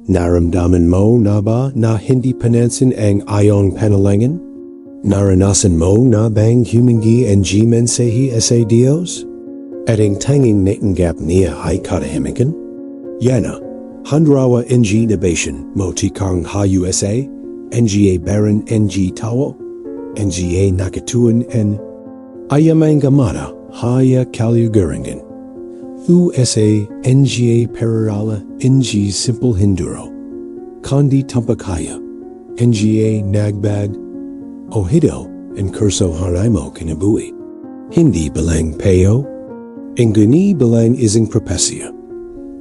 Naramdaman mo na ba na hindi panansin ang iyong panalangin? Naranasan mo na bang humingi ng mensahe sa Diyos? At ang tanging natanggap niya ay katahimikan? Yana, handrawa ng nabation mo tikang ha USA, nga baron ng tawo, nga nakatuan en ayamang gamata haya kalyagarangan. USA nga pararala ng simple hinduro, kandi tampakaya, nga nagbag, ohido en kurso harimo kinabuhi. Hindi balang payo, ang gani balang ising propesya.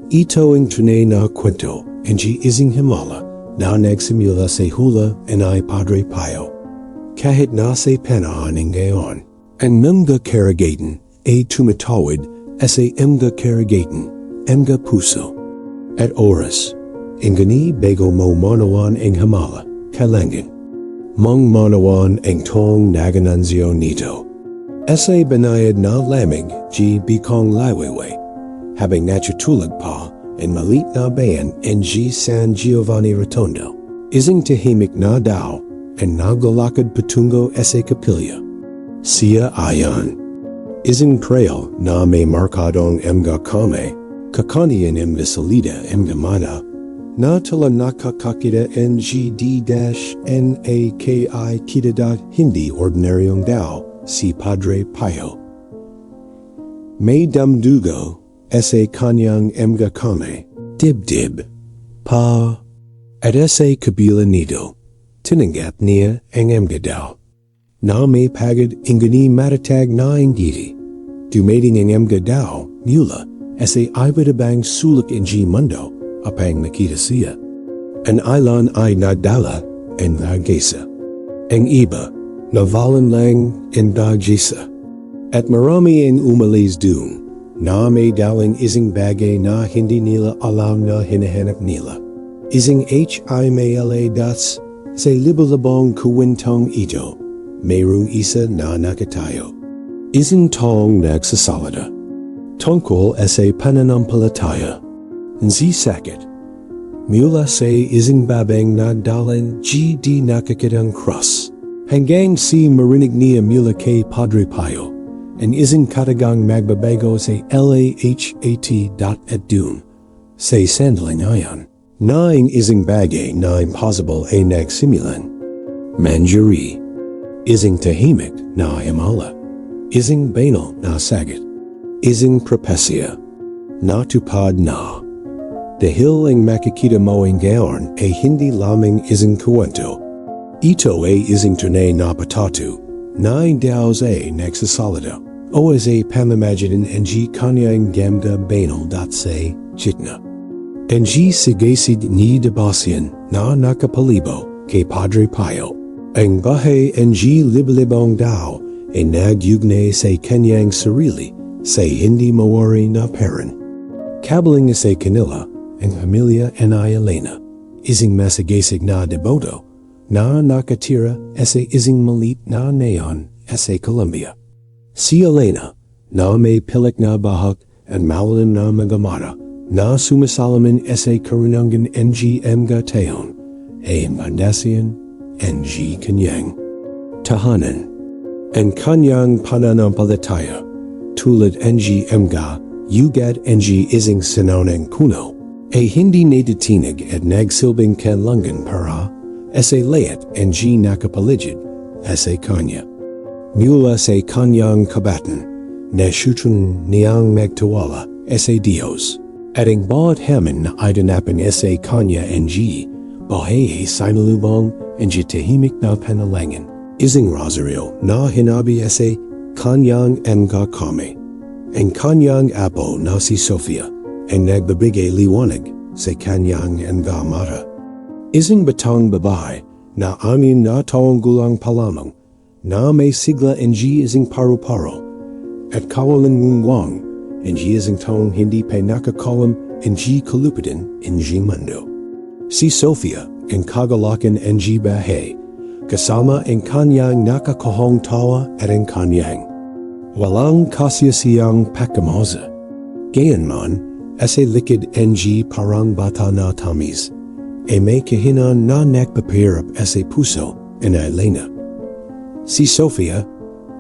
Ito ang tunay na kwento, nga ising Himala, na nagsimula sa hula ay Padre Pio. Kahit na sa panahon ng ngayon, ang mga karagatan ay tumatawid sa mga karagatan, mga puso. At oras, ang gani bago mo manawan ang Himala, kailangan mong manawan ang tong nagananzyo nito. Sa banayad na lamig bikong laiwayway, habang natutulag pa ang malit na bayan ng San Giovanni Rotondo, isang tahimik na daw ang naglalakad patungo sa kapilya. Siya ayan, isang trail na may markadong mga kame, kakanian mga salida mga mana, na tala nakakakita ng GD-NAKI kita hindi ordinaryong daw si Padre Pio. May damdugo sa kanyang mga kame, dibdib, pa, at sa kabila nito, tinanggap niya ang mga daw. Na may pagad ingani matatag na ang diti, dumating ang mga daw mula sa ibabang sulak ng mundo apang makita siya. Ang ilan ay nadala ang nagesa. Ang iba, navalan lang ang dagjisa. At marami ang umalis dun, na may dalang isang bagay na hindi nila alam na hinahanap nila. Isang Himala dots sa libo-libong kuwentong ito, mayroong isa na nakatayo. Isang tong nagsasalita tungkol sa pananampalataya. Nzi sakit, mula sa isang babang nagdalan di nakakitang cross. Hanggang si marinig niya mula kay Padre Pio, ang isang katagang magbabago sa lahat at dun, sa sandaling ayan, na ang isang bagay na impossible ay nagsimulan. Manjari, isang tahimik na Himala, isang banal na sagat, isang propesya, natupad na. Dahil ang makikita mo ang gayon ay hindi lamang isang kwento. Ito ay isang tunay na patatu, na daw ay nagsasalita, o as a pamamagitan ng kanyang gamga banal sa chitna. Ang sigasid ni Debasian na nakapalibo kay Padre Pio, ang bahay ng liblibong daw ay nagyugnay sa kanyang sarili sa hindi mawari na parent. Kabaling sa kanila, ang pamilya ni Elena, isang masagasig na deboto, na nakatira sa isang malit na neon sa Colombia. Si Elena, na may pilak na bahak at malalim na mga mata, na sumasalamin sa karunangan ng mga taon, ay mandasian ng kanyang tahanan. Ang kanyang pananampalataya, tulad ng mga ugat ng isang sinunang kuno, ay hindi natitinig at nagsilbing kanlangan para sa layat ng nakapaligid sa kanya. Mula sa kanyang kabatan, nasyutun niyang magtiwala sa Diyos, at ang bawat haman na idanapan sa kanya ng Buhay ay sinalubong ng tahimik na panalangin. Isang rosaryo na hinabi sa kanyang mga kame. Ang kanyang apo na si Sofia ang nagbibigay liwanag sa kanyang mga mata. Isang batang babae na amin na taong gulang palamang na may sigla ng isang paru-paro at kawalan ngungwang ng isang taong hindi pa nakakalam ng kalupitan ng mundo. Si Sofia ang kagalakan ng bahay kasama ang kanyang nakakahong tawa at ang kanyang walang kasiyasiyang pakamosa. Gayunman, sa likid ng parang bata na tamis, may kahinan na nagpapahirap sa puso na Elena. Si Sofia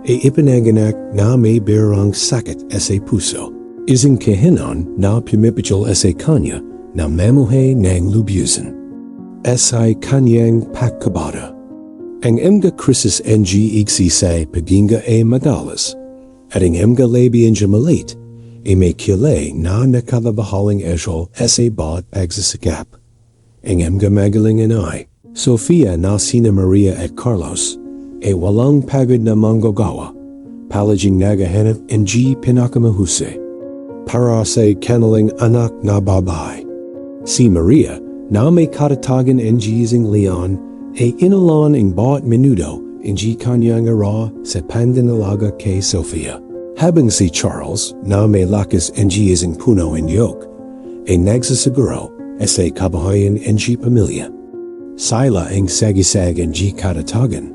ipinanganak na may birang sakit sa puso. Isang kahinan na pumipigil sa kanya na mamuhay ng lubusan. Sa kanyang pagkabata. Ang mga krisis ng igsi sa paginga madalas at ang mga labi ng malit may kilay na nakalabahaling esol sa bawat pagsasakap. Ang mga magalingan ay Sofia na sina Maria at Carlos walang pagod na manggagawa, palaging nagahanap ng pinakamahusay para sa kanilang anak na babae. Si Maria na may katatagan ng isang leon inalan ang bawat minuto ng kanyang araw sa pandanalaga kay Sofia. Habang si Charles na may lakas ng isang puno ng yog nagsasaguro sa kabuhayan ng pamilya. Sila ang sagisag ng katatagan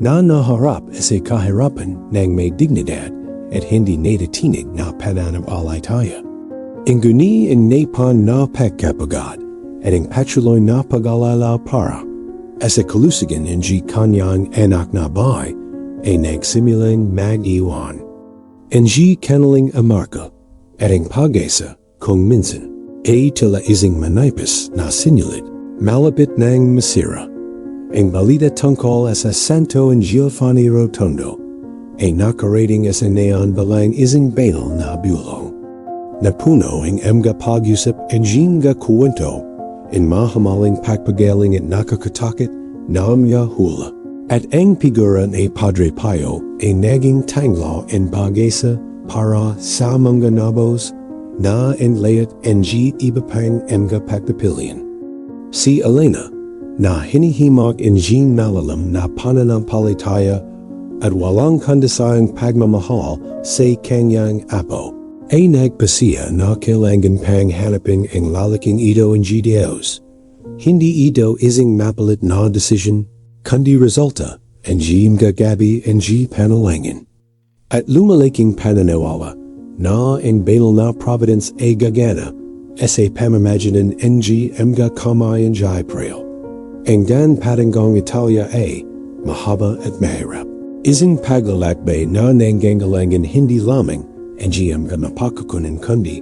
na naharap sa kahirapan ng may dignidad at hindi natitinig na pananampalataya. Inguni ang napan na pagkapagad at ang patuloy na pag-alala para sa kalusugan ng kanyang anak na bahay nagsimulang mag-iwan. Ang kanilang amarga at ang pag-asa kung minsan tila isang manipis na sinulit malapit ng masira. Ang balita tungkol sa Santo Giovanni Rotondo nakarating sa neon balang isang banal na bulong. Napuno ang mga pag-usap ang mga kwento in mahamaling pagpagaling at nakakatakot na mga hula. At ang figura ni Padre Pio naging tanglaw in pag-asa para sa mga nabos na inlayat ang iba pang mga pagpapilian. Si Elena na hinihimak in malalam na pananampalataya at walang kandasayang pagmamahal sa kanyang apo nagpasiya na kailangan pang hanapin ang lalaking ito ng Diyos. Hindi ito isang mapalit na decision, kundi resulta ang mga gabi ang panalangin. At lumalaking pananawa na ang banal na providence gagana sa pamamagitan ng mga kamay ang prayo. Ang dan patanggang Italia mahaba at mahirap. Isang paglalakbay na nangangailangan hindi lamang ang mga napakakunan kundi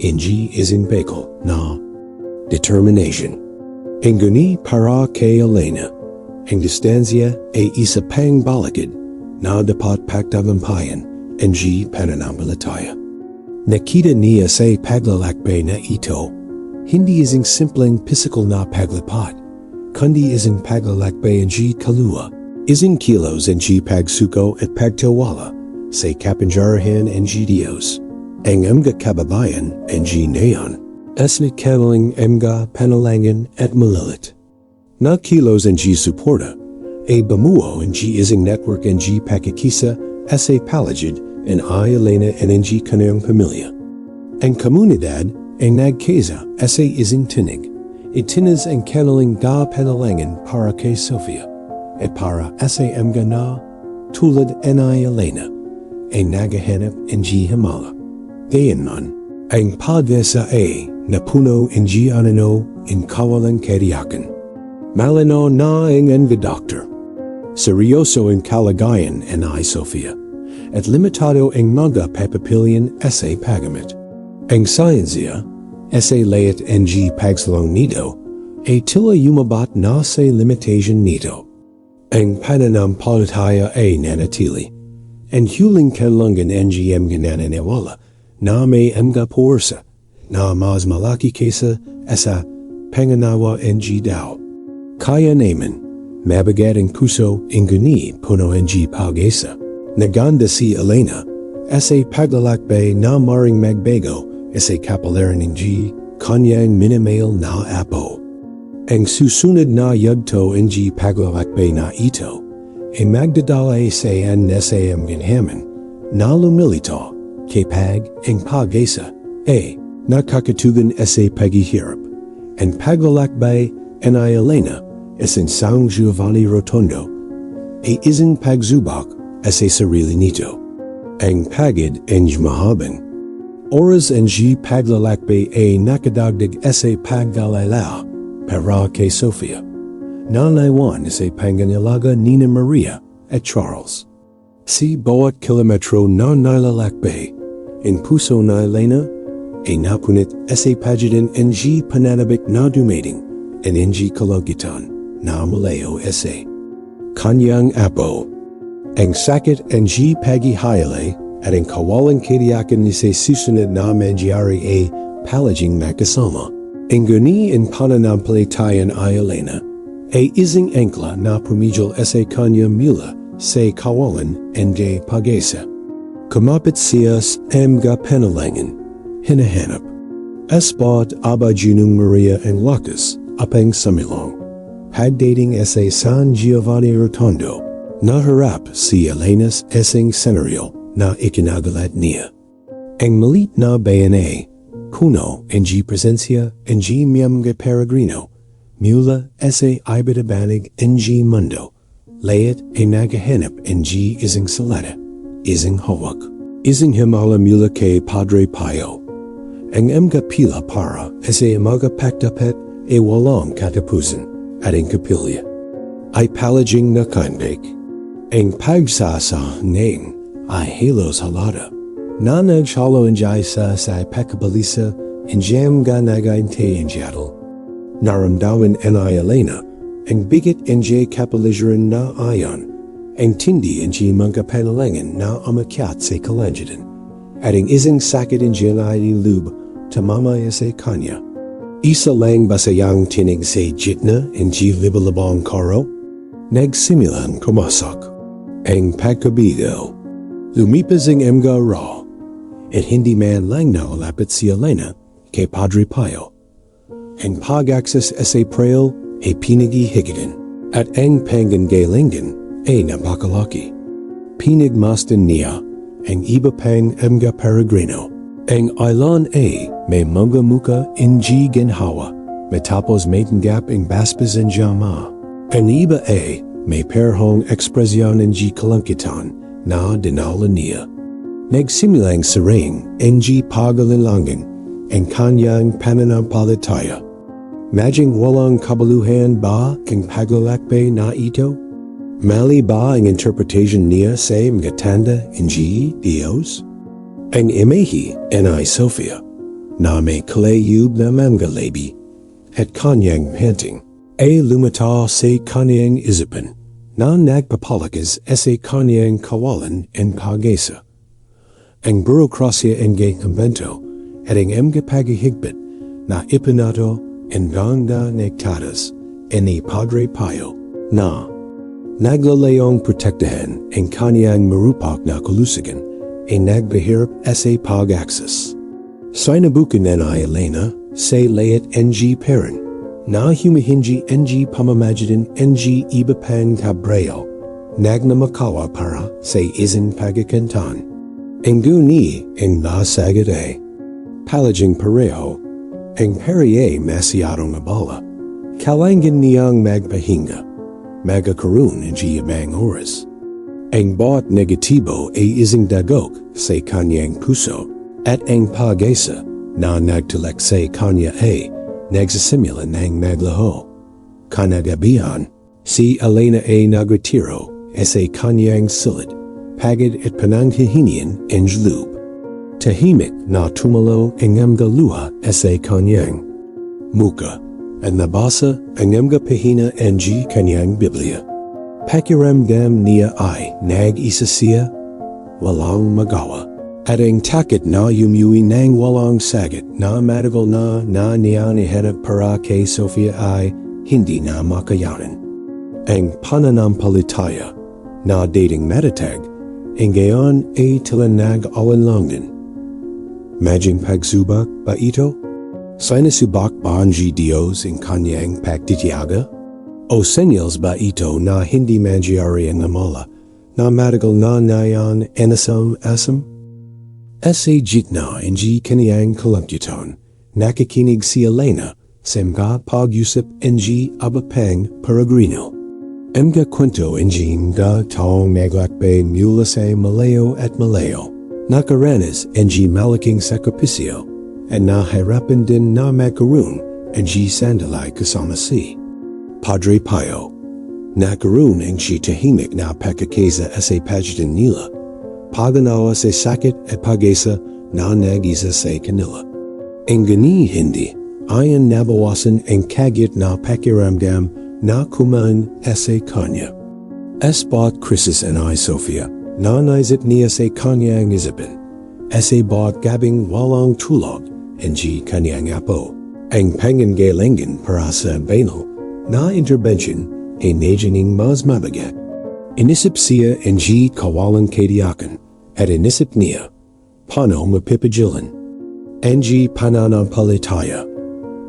isang bakal na determination. Ang guni para kay Elena, ang distansya isa pang balakid na dapat pagtagumpayan ang pananampalataya. Nakita niya sa paglalakbay na ito, hindi isang simpleng physical na paglipat, kundi isang paglalakbay ang kaluluwa, isang kilos ang pagsuko at pagtiwala sa kapangyarihan ng Diyos. Ang mga kababayan ang neon, na kanilang mga panalangin at malilit. Na kilos ang suporta, bamuo ang isang network ang pakikisa sa palagid ang Elena at ang kanyang pamilya. Ang komunidad ang nagkesa sa isang tinig. Itinas ang kanilang panalangin para kay Sofia at para sa mga na tulad ang Elena ang nagahanap ang Himala. Gayunman, ang pagdesa na puno ang anano ang kawalang katiyakan. Malinaw na ang doctor. Seryoso ang kalagayan ang Sofia at limitado ang mga papapilian sa paggamit. Ang sciensia sa layat ang pagsalong nito tila yumabat na sa limitation nito. Ang pananampalataya nanatili. Ang huling kailangan ang mga nananiwala na may mga puwersa na mas malaki kaysa sa panganawa ng daw. Kaya naman, mabigat ang puso ang guni puno ang pag-asa. Naganda si Elena sa paglalakbay na maring magbago sa kapalaran ng kanyang minamail na apo. Ang susunod na yugto ang paglalakbay na ito ay magdadala sa NSAM ginhaman na lumilito kay ang pag-asa nakakatugan sa paghihirap. Ang paglalakbay ang Elena sa San Giovanni Rotondo isang pagsubok sa sarili nito. Ang pagid ang mahabang. Oras ang paglalakbay nakadagdag sa pag-alala para kay Sofia. Na naiwan sa Panganilaga Nina Maria at Charles. Si bawat kilometro na nilalakbay, in puso na Elena, ay napunit sa pagitan ng pananabik na dumating, and ng kalagitan na malayo sa kanyang apo. Ang sakit ng paghihayalay at ang kawalang katiyakan ni sa susunod na mangyari ay palaging magkasama. Ang guni in pananampalatayan ay Elena, ay isang angkla na pumijol sa kanya mula sa kawalan ng pag-asa. Kumapit siya sa mga Panalangin, hinahanap. Asbat aba Junong Maria ang lakas, apang samilong. Pagdating sa San Giovanni Rotondo, naharap si Elena's esing senaryo na ikinagalat niya. Ang malit na bayanay, kuno ng presensya ng mga peregrino, mula sa ibadabanig ng mundo, layat ay naghahanap ng isang salada, isang hawak, isang Himala mula kay Padre Pio. Ang mga pila para sa mga paktapet ay walang katapusan at ang kapilya ay palaging nakanbig. Ang pagsasa ng ay halos halada na nagshalo enjay sa pekabalisa and jam ga nagainte in jadal. Naramdawan en ay Elena, ang bigit en jay kapaligeran na ayon, ang tindi en jay mga Panalangin na amakyat sa kalangitan, at ang isang sakit en jay na lub tamamaya sa kanya. Isa lang basayang tinig sa jitna en jay libalabang karo, nagsimulan kumasak. Ang pagkabigo, lumipas ang mga raw, at hindi man lang na ulapit si Elena kay Padre Pio. Ang pag-access sa prail ay pinaghihigitan, at ang pangangailangan ay napakalaki. Pinagmasdan niya ang iba pang mga peregrino. Ang island ay may mga muka ng ginhawa matapos matanggap ang basbas ng jama. Ang iba ay may perhong ekspresyon ng kalangitan na dinala niya. Nagsimulang sarang ng pagalilangan ang kanyang pananampalataya. Majing walang kabaluhan ba ang paglalakbay na ito? Mali ba ang interpretation niya sa mga tanda ng Diyos? Ang imahe ay Sofia na may kalayub na mga labi at kanyang painting ay lumitaw sa kanyang isipan na nagpapalakas sa kanyang kawalan ng pag-asa. Ang burokrasya ng kumbento at ang mga paghihigpit na ipinato ang ganda nektadas ni Padre Pio na naglalayong protektahan ang kanyang marupak na kalusugan ay nagbahirap sa pag-access. Sa nabukan na Elena sa layat ng parent na humihingi ng pamamagitan ng iba pang kabrayo, nagnamakawa para sa isang pagkakantan. Ang guni ang nasagad ay palaging pareho, ang pariay masyadong abala. Kalangin niyang magpahinga, magkakaroon ng ibang oras. Ang bawat negatibo ay isang dagok sa kanyang puso, at ang pag-asa na nagtulak sa kanya ay nagsisimula ng maglaho. Kanagabihan, si Elena ay nagretiro sa kanyang silid, pagod at pananghihinian ng loob. Tahimik na tumalo ang mga luha sa kanyang muka at nabasa ang mga pahina ng kanyang Biblia. Pakiramdam niya ay nag-isa siya, walang magawa. At ang takot na yumuwi ng walang sagot na matagal na niya nihanap para kay Sofia ay hindi na makayanan. Ang pananampalataya na dating matatag, ang gayon ay tila nag-alinlangan. Majing pagsubak ba ito? Sinasubak ba ang Diyos ang kanyang pagtitiyaga? O senyals ba ito na hindi mangyari ang Himala na matagal na nayan enasam-asam? Sa gitna ng kaniyang kalangitan, nakikinig si Elena sa mga pag-usap ng abapang peregrino. Mga kwento ng mga taong naglakbay mula sa malayo at malayo, nakaranas ng malaking sakripisyo at nahirapan din na magkaroon NG Sandalay kasama si Padre Pio. Nakaroon ang si tahimik na pakakesa sa pagitan nila. Paganawa sa sakit at pag-asa na nag-isa sa kanila. Ang gani hindi, ayon nabawasan ang kagit na pakiramdam na kumaan sa kanya. Bawat krisis and Sophia, na naisip niya sa kanyang isipin, bawat gabing walang tulog, ng kanyang apo. Ang pangangalingan para sa banal na intervention ay najaning mas mabigat. Inisip siya ng kawalang kadiyakan at inisip niya, paano mapipigilan? Ng pananampalataya.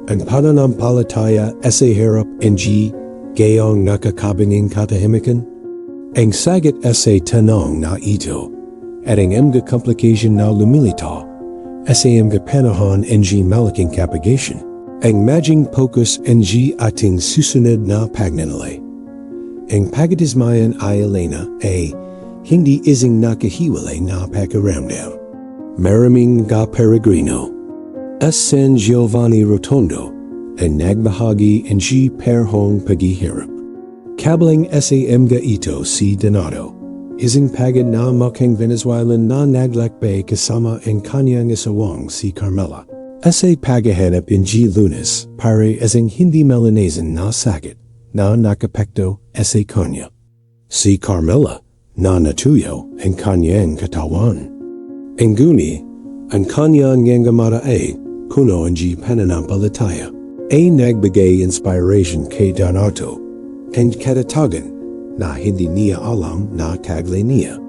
Ang pananampalataya sa harap ng gayong nakakabinging katahimikan? Ang sagot sa tanong na ito at ang mga komplikasyon na lumilitaw sa mga panahon ng malaking kapagisyon. Ang maging focus ng ating susunod na pagnanalay. Ang pagdismayan ay Elena ay hindi isang nakahiwalay na pakiramdam. Maraming peregrino San Giovanni Rotondo ang nagbahagi ng perhong paghihirap. Kabalang sa mga ito si Donato, isang pagod na mukhang Venezuelan na naglakbay kasama ang kanyang asawang si Carmela. Sa paghahanap ng Lunes para isang hindi Melanesian na sakit na nakapekto sa kanya. Si Carmela na natuyo ang kanyang katawan. Ang guni, ang kanyang ngangamara ay kuno ang pananampalataya ay nagbigay inspiration kay Donato ang katatagan na hindi niya alam na kaglay niya.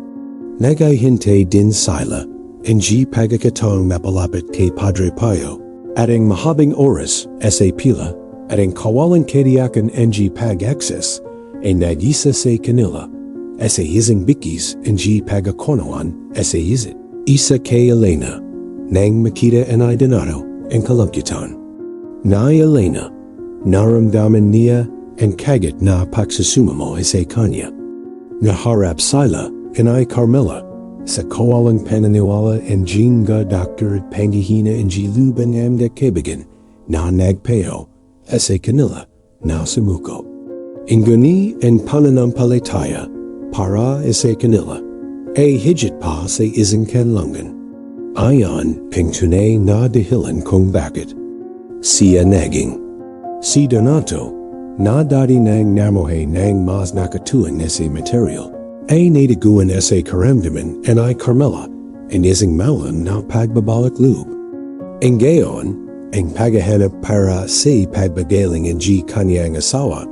Nagahintay din sila ang pagkakataong mapalapit kay Padre Pio at ang mahabang oras sa pila at ang kawalang kadiyakan ng pag-access ay nag-isa sa kanila sa isang bikis ang pag-akonoan sa isit. Isa kay Elena nang makita ang Donato ang kalamkitan. Na Elena, naramdaman niya ang kagat na pagsusumamo sa kanya. Naharap sila kanay Carmela sa kawalang pananiwala ang nga doktor at panghihina ang luban ng kaibigan na nagpayo sa kanila na sumuko. Inguni ang pananampalataya para sa kanila ay higit pa sa isang kanlangan. Ayon ang tunay na dahilan kung bakit siya naging. Si Donato na dati nang namuhay ng mas nakatuan sa material ay natiguan sa karamdaman ang Carmela ang isang malang na pagbabalik loob. Ang gayon, ang paghahanap para sa pagbagaling ng kanyang asawa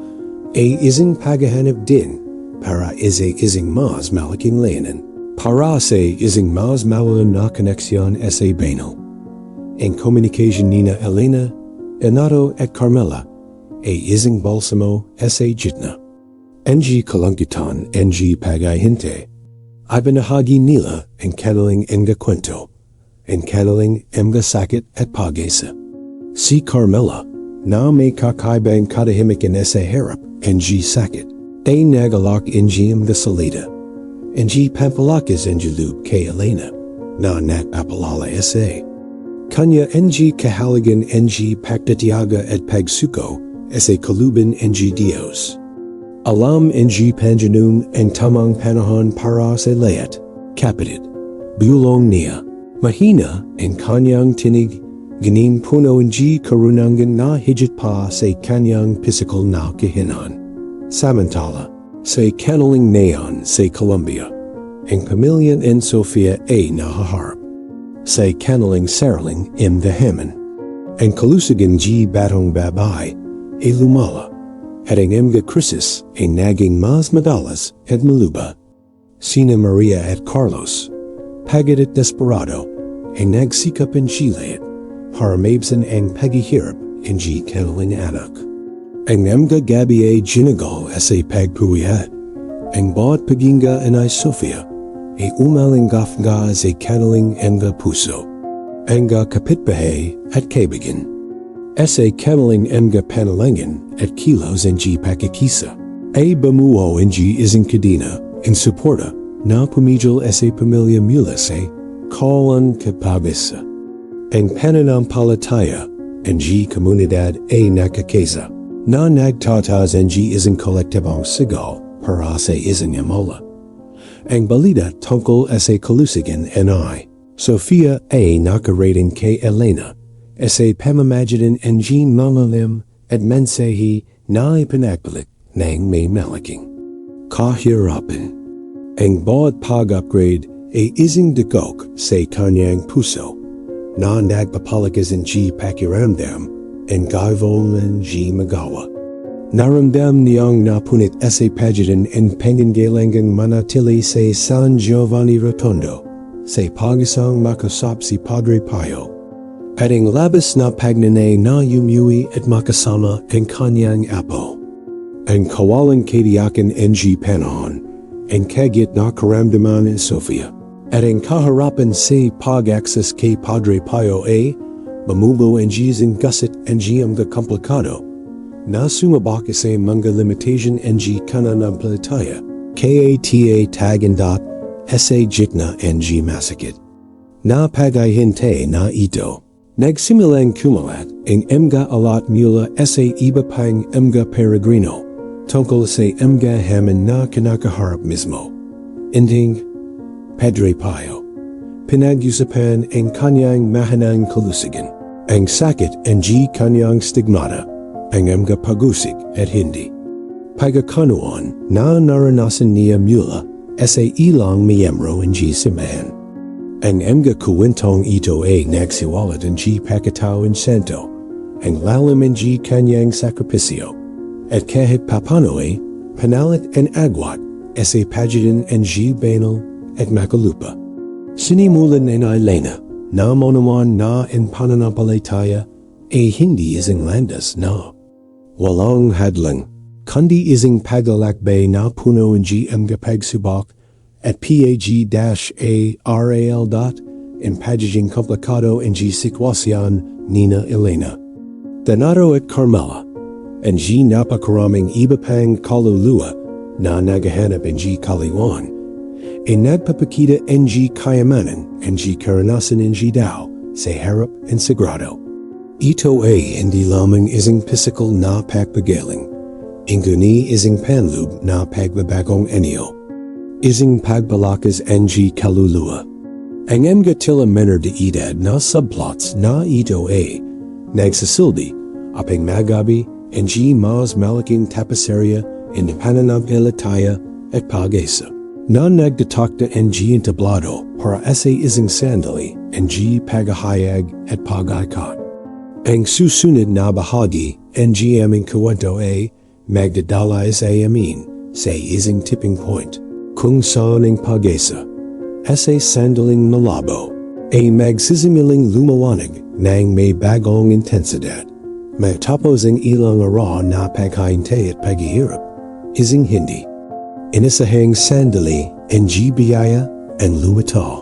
ay isang paghahanap din para isang mas malaking layanan. Para sa isang mas malalim na koneksyon sa banal. Ang communication nina Elena, Donato at Carmela ay isang balsamo sa gitna. Ang kalangkitan ang pagahinte ay binahagi nila ang kadaling mga kwento, ang kadaling mga sakit at pag-asa. Si Carmela na may kakaibang katahimikan sa harap ang sakit ay nagalak ang mga salida. Ang pampalakas ang loob kay Elena na nagpapalala sa kanya ang kahalagan ang pagtatiyaga at pagsuko sa kalubin ng Diyos. Alam ang panjanum ang tamang panahon para sa layat, kapatid, bulong niya. Mahina ang kanyang tinig, ganing puno ang karunangan na higit pa sa kanyang physical na kahinan. Samantala, sa kanaling neon sa Colombia, ang pamilya ng Sofia ay nahaharap. Sa kanaling saraling in the Haman, ang kalusugan batong babay ay lumala at ang mga krisis ay naging mas madalas at maluba. Sina Maria at Carlos, pagod at desperado, ay nagsikap ng Chile para maibsan ang paghihirap ng kanilang anak. Ang mga gabi ay ginagal sa pagpuwihat. Ang bawat paginga ay Sofia ay umalinggaf nga sa kanilang mga puso. Ang kapitbahay at kaibigan. Sa kanilang mga panalangin at kilos ang pakikisa ay bamuo ang isang kadina in suporta na pumijol sa pamilya mula sa kawalan kapag-asa. Ang pananampalataya ng Comunidad a Nakakesa. Na nagtatas ng isang kolektibong sigal para sa isang Himala. Ang balita tungkol sa kalusugan ay Sofia a nakarating kay Elena sa pamamagitan ng mga lim at mensahe na ipinagpalit ng may malaking kahirapan. Ang bawat pag-upgrade ay isang dagok sa kanyang puso na nagpapalakas ng pakiramdam ang gayvolan magawa. Naramdam niyang napunit sa pagitan ang pangangailangang manatili sa San Giovanni Rotondo sa pagisang makasap si Padre Pio. At ang labas na pagnanay na yumuwi at makasama ang kanyang apo. Ang kawalang katiyakan ng panahon, ang kagit na karamdaman ni Sofia. At ang kaharapan sa pag-access kay Padre Pio ay mamulo ang isang gasit ang mga komplikado na sumabak sa mga limitation ng pananampalataya kata tagandot sa gitna ng masakit. Na pagahintay na ito. Nagsimulang kumalat ang mga alat mula sa iba pang mga peregrino tungkol sa mga hamon na kinakaharap mismo. Ending, Padre Pio, pinag-usapan ang kanyang mahanang kalusugan, ang sakit ang kanyang stigmata, ang mga pag-usig at hindi. Pagkakanuan na naranasan niya mula sa ilang miyembro ng simbahan. Ang mga kuwentong ito ay nagsiwalat ng pakatao ng santo, ang lalim ng kanyang sakripisyo, at kahit papano ay panalit ang agwat sa pagitan ng banal at makalupa. Sinimulan ng Elena na monaman na ang pananampalataya ay hindi isang landas na walang hadlang, kundi isang paglalakbay na puno ng mga pagsubok at pag-aral in pagiging komplikado ng sitwasyon nina Elena. Donato at Carmela, ang napakaraming iba pang kaluluwa na naghahanap ng kaliwan, ay nagpapakita ng kayamanan ang karanasan ng daw sa harap and sagrado. Ito ay hindi lamang isang physical na pagpagaling, inguni isang panloob na pagbabagong anyo. Isang pagbalakas ang kaluluwa. Ang mga tila menor de edad na subplots na ito ay nagsasilbi apang magabi ang mas malaking tapaserya in pananampalataya at pag-asa. Na nagdetakta ang entablado para sa isang sandali ang pagahayag at pag-aikot. Ang susunod na bahagi ang aming kwento ay magdadala sa amin sa isang tipping point. Kung saan ang pag-asa sa sandaling malabo ay magsisimiling lumawanag ng may bagong intensidad. Matapos ang ilang araw na paghahintay at paghihirap, isang hindi. Inasahang sandali ang biyaya ang lumitaw.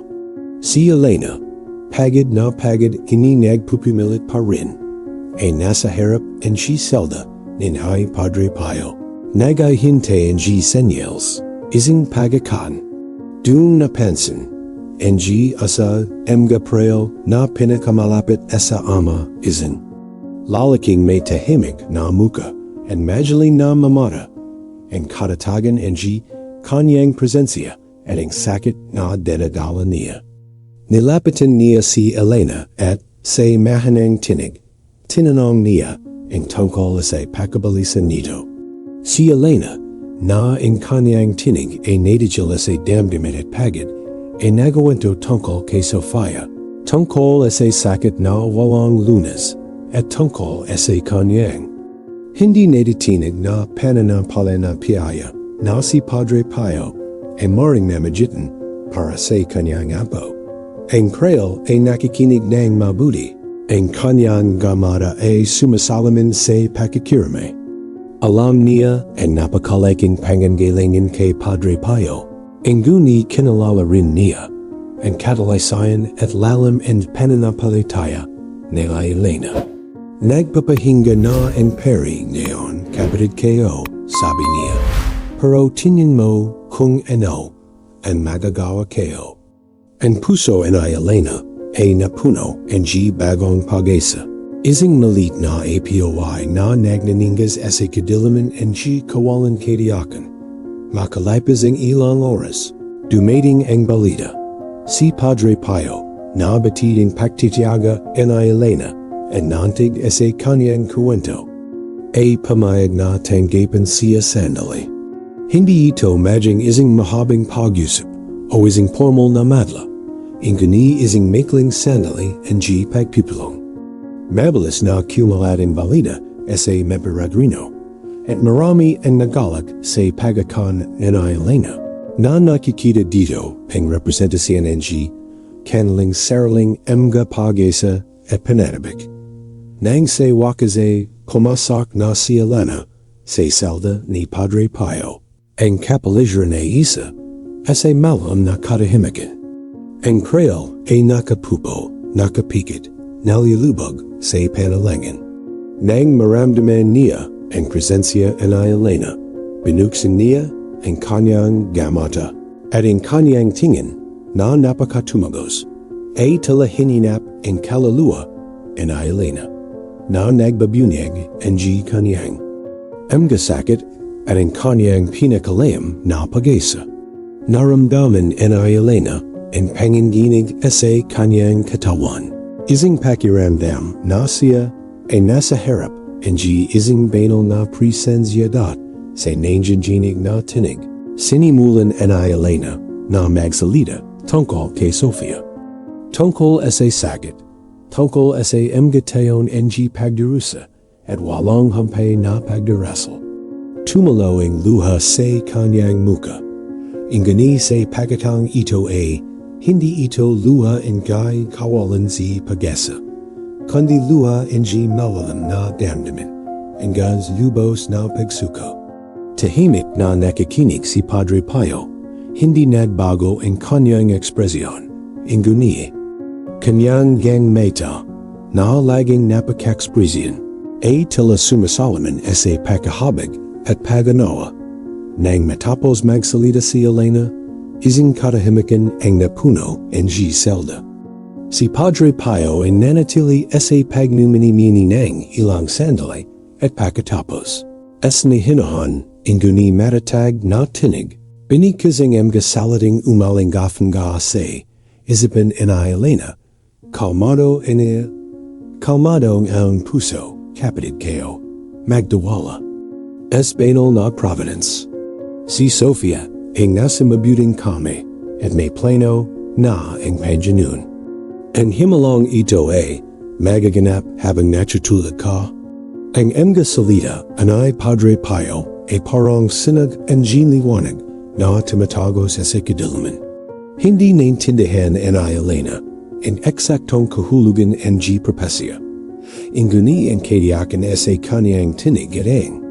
Si Elena, pagod na pagod hindi nagpupumilit pa rin, ay nasa harap ang selda ng Padre Pio. Nagahintay ang senyales. Isang pagakan, dung napansin, ang asa mga prayo na pinakamalapit sa ama isin. Lalaking may tahimik na muka and majaling na mamata, ang katatagan ang kanyang presensya at ang sakit na dinadala niya. Nilapitan niya si Elena at sa mahanang tinig, tinanong niya ang tungkol sa pakabalisan nito. Si Elena, na ang kanyang tinig ay nadidala sa damdamin at pagod, ay nagawento tungkol kay Sofia, tungkol sa sakit na walang lunas, at tungkol sa kanyang. Hindi naditinig na pananampalataya na si Padre Pio ay maring namagitan para sa kanyang apo. Ang krail ay nakikinig ng mabuti, ang kanyang gamada ay sumasalamin sa pakikirame. Alam niya ang napakalaking pangangailangan kay Padre Pio. Inguni kinalala rin niya ang katalasayan at lalim and pananampalataya nila Elena. Nagpapahinga na ang peri ngayon, kapatid kayo, sabi niya. Pero tingnan mo kung ano ang magagawa kayo. Ang puso ni Elena ay napuno ang bagong pag-asa. Ising malit na APOI na nagnaningas ese kadilaman and chi kawalan kadiakan. Makalipis ang ilang oras. Dumating ang balita. Si Padre Pio, na batiding paktitiaga en Elena, and nantig ese kanyang kuwento. A pamayag na tanggapan siya sandali. Hindi ito majing ising mahabang pag-usap, o ising formal na madla. Inguni ising maikling sandali and G pagpipulong. Mabilis na kumalat ang balita ese meperegrino. At marami ang nagalak sa pagakan en Elena. Na nakikita dito ang representasyon ng kanilang sariling mga pag-asa at pananabik. Nang sa wakaze pumasak na si Elena sa salda ni Padre Pio, ang kapalisyon na isa as ay malam na katahimikan. Ang Creole ay nakapupo, nakapikit, nalilubog sa Panalangin. Nang maramdaman niya ang presensya ng Elena, binuksan niya ang kanyang gamata at ang kanyang tingin na napakatumagos ay tala hininap ang kaluluwa ng Elena na nagbabunyag ang kanyang amgasakit at ang kanyang pinakalayam na pag-asa. Naramdaman ng Elena ang panginginig sa kanyang katawan. Ising pakiramdam na siya ay nasa harap ang ising banal na presensyadad sa nandiyaginig na tinig. Sinimulan ang Elena na magsalita tungkol kay Sofia. Tungkol sa sakit, tungkol sa mga ng pagdurusa at walang hampay na pagdarasal. Tumalo ang luha sa kanyang muka. Ingani sa pagkatang ito ay hindi ito luha ang kay kawalan si pag-asa, kundi luha ang malalam na damdamin, ang lubos na pagsuko. Tahimik na nakikinig si Padre Pio, hindi nagbago ang kanyang ekspresyon. Inguni, kanyang gang meta, na laging napaka-ekspresyon, ay tila sumasalaman sa pagkahabag at paganawa. Nang matapos magsalita si Elena, ising katahimikan ang napuno ang selda. Si Padre Pio ay nanatili sa pagnumini-mini ng ilang sandali at pagkatapos. As ni hinahan, inguni matatag na tinig, binikazing mga salating umalingafan ga sa isipin en Elena, kalmado ang puso, kapatid kayo, magdawala. Es banal na providence. Si Sofia, ang nasa mabuting kami, at may plano na ang panjanun. Ang himalong ito ay magaganap habang natutulog ka. Ang mga salita anay Padre Pio ay parang sinag ang liwanag na tumatagos sa kadilaman. Hindi naintindihan ang Elena ang eksaktong kahulugan ang propesya. Inguni ang kadiakan sa kanyang tinig at ang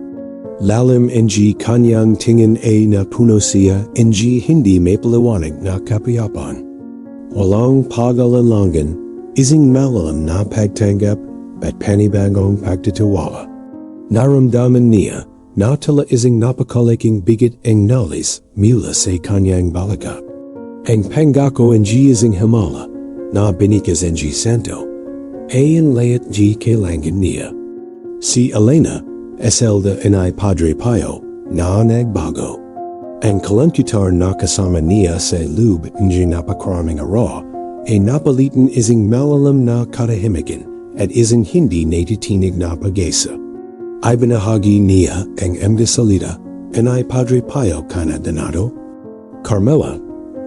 lalim ang kanyang tingin ay napuno siya ang hindi may paliwanag na kapayapan. Walang pag-alanlangan, ising malalam na pagtanggap at panibagong pagtitiwala. Naramdaman niya na tala ising napakalaking bigit ang nalis mula sa kanyang balakat. Ang pangako ang ising Himala na binikas ang santo ay ang layat kailangan niya. Si Elena eselda inay Padre Pio na nagbago. Ang kalankutar na kasama niya sa loob ng napakaraming araw ay napalitan ising malalam na katahimikan at isang hindi natitinig na pag-asa. Ay binahagi niya ang mga salita inay Padre Pio kana danado, Carmela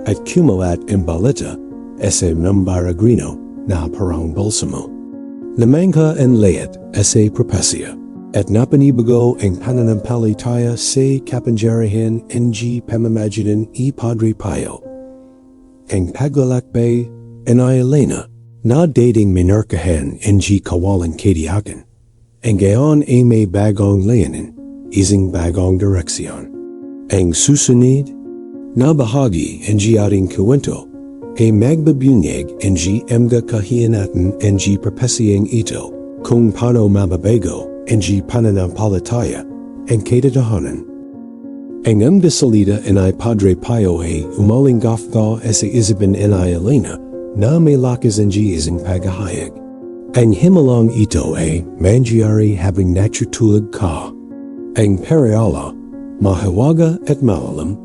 at kumalat ang balita sa Membaragrino na parang balsamo. Namangha ang layat sa propesya at napanibago ang Pananampalataya sa kapangyarihan ng pamamagitan ni Padre Pio. Ang paglalakbay inay Elena na dating minarkahan ng kawalan kadiakan. Ang gayon ay may bagong layanin, isang bagong direksyon. Ang susunod na bahagi ng ating kwento ay magbabunyag ng mga kahiyanatan ng propesyang ito kung paano mababago ang pananampalataya ang katatahanan. Ang mga salita inay Padre Pio ay umalinggaf ka sa isipin inay Elena na may lakas ang isang paghahayag. Ang himalang ito ay mangyari habang natutulog ka. Ang pareala, mahiwaga at malalim,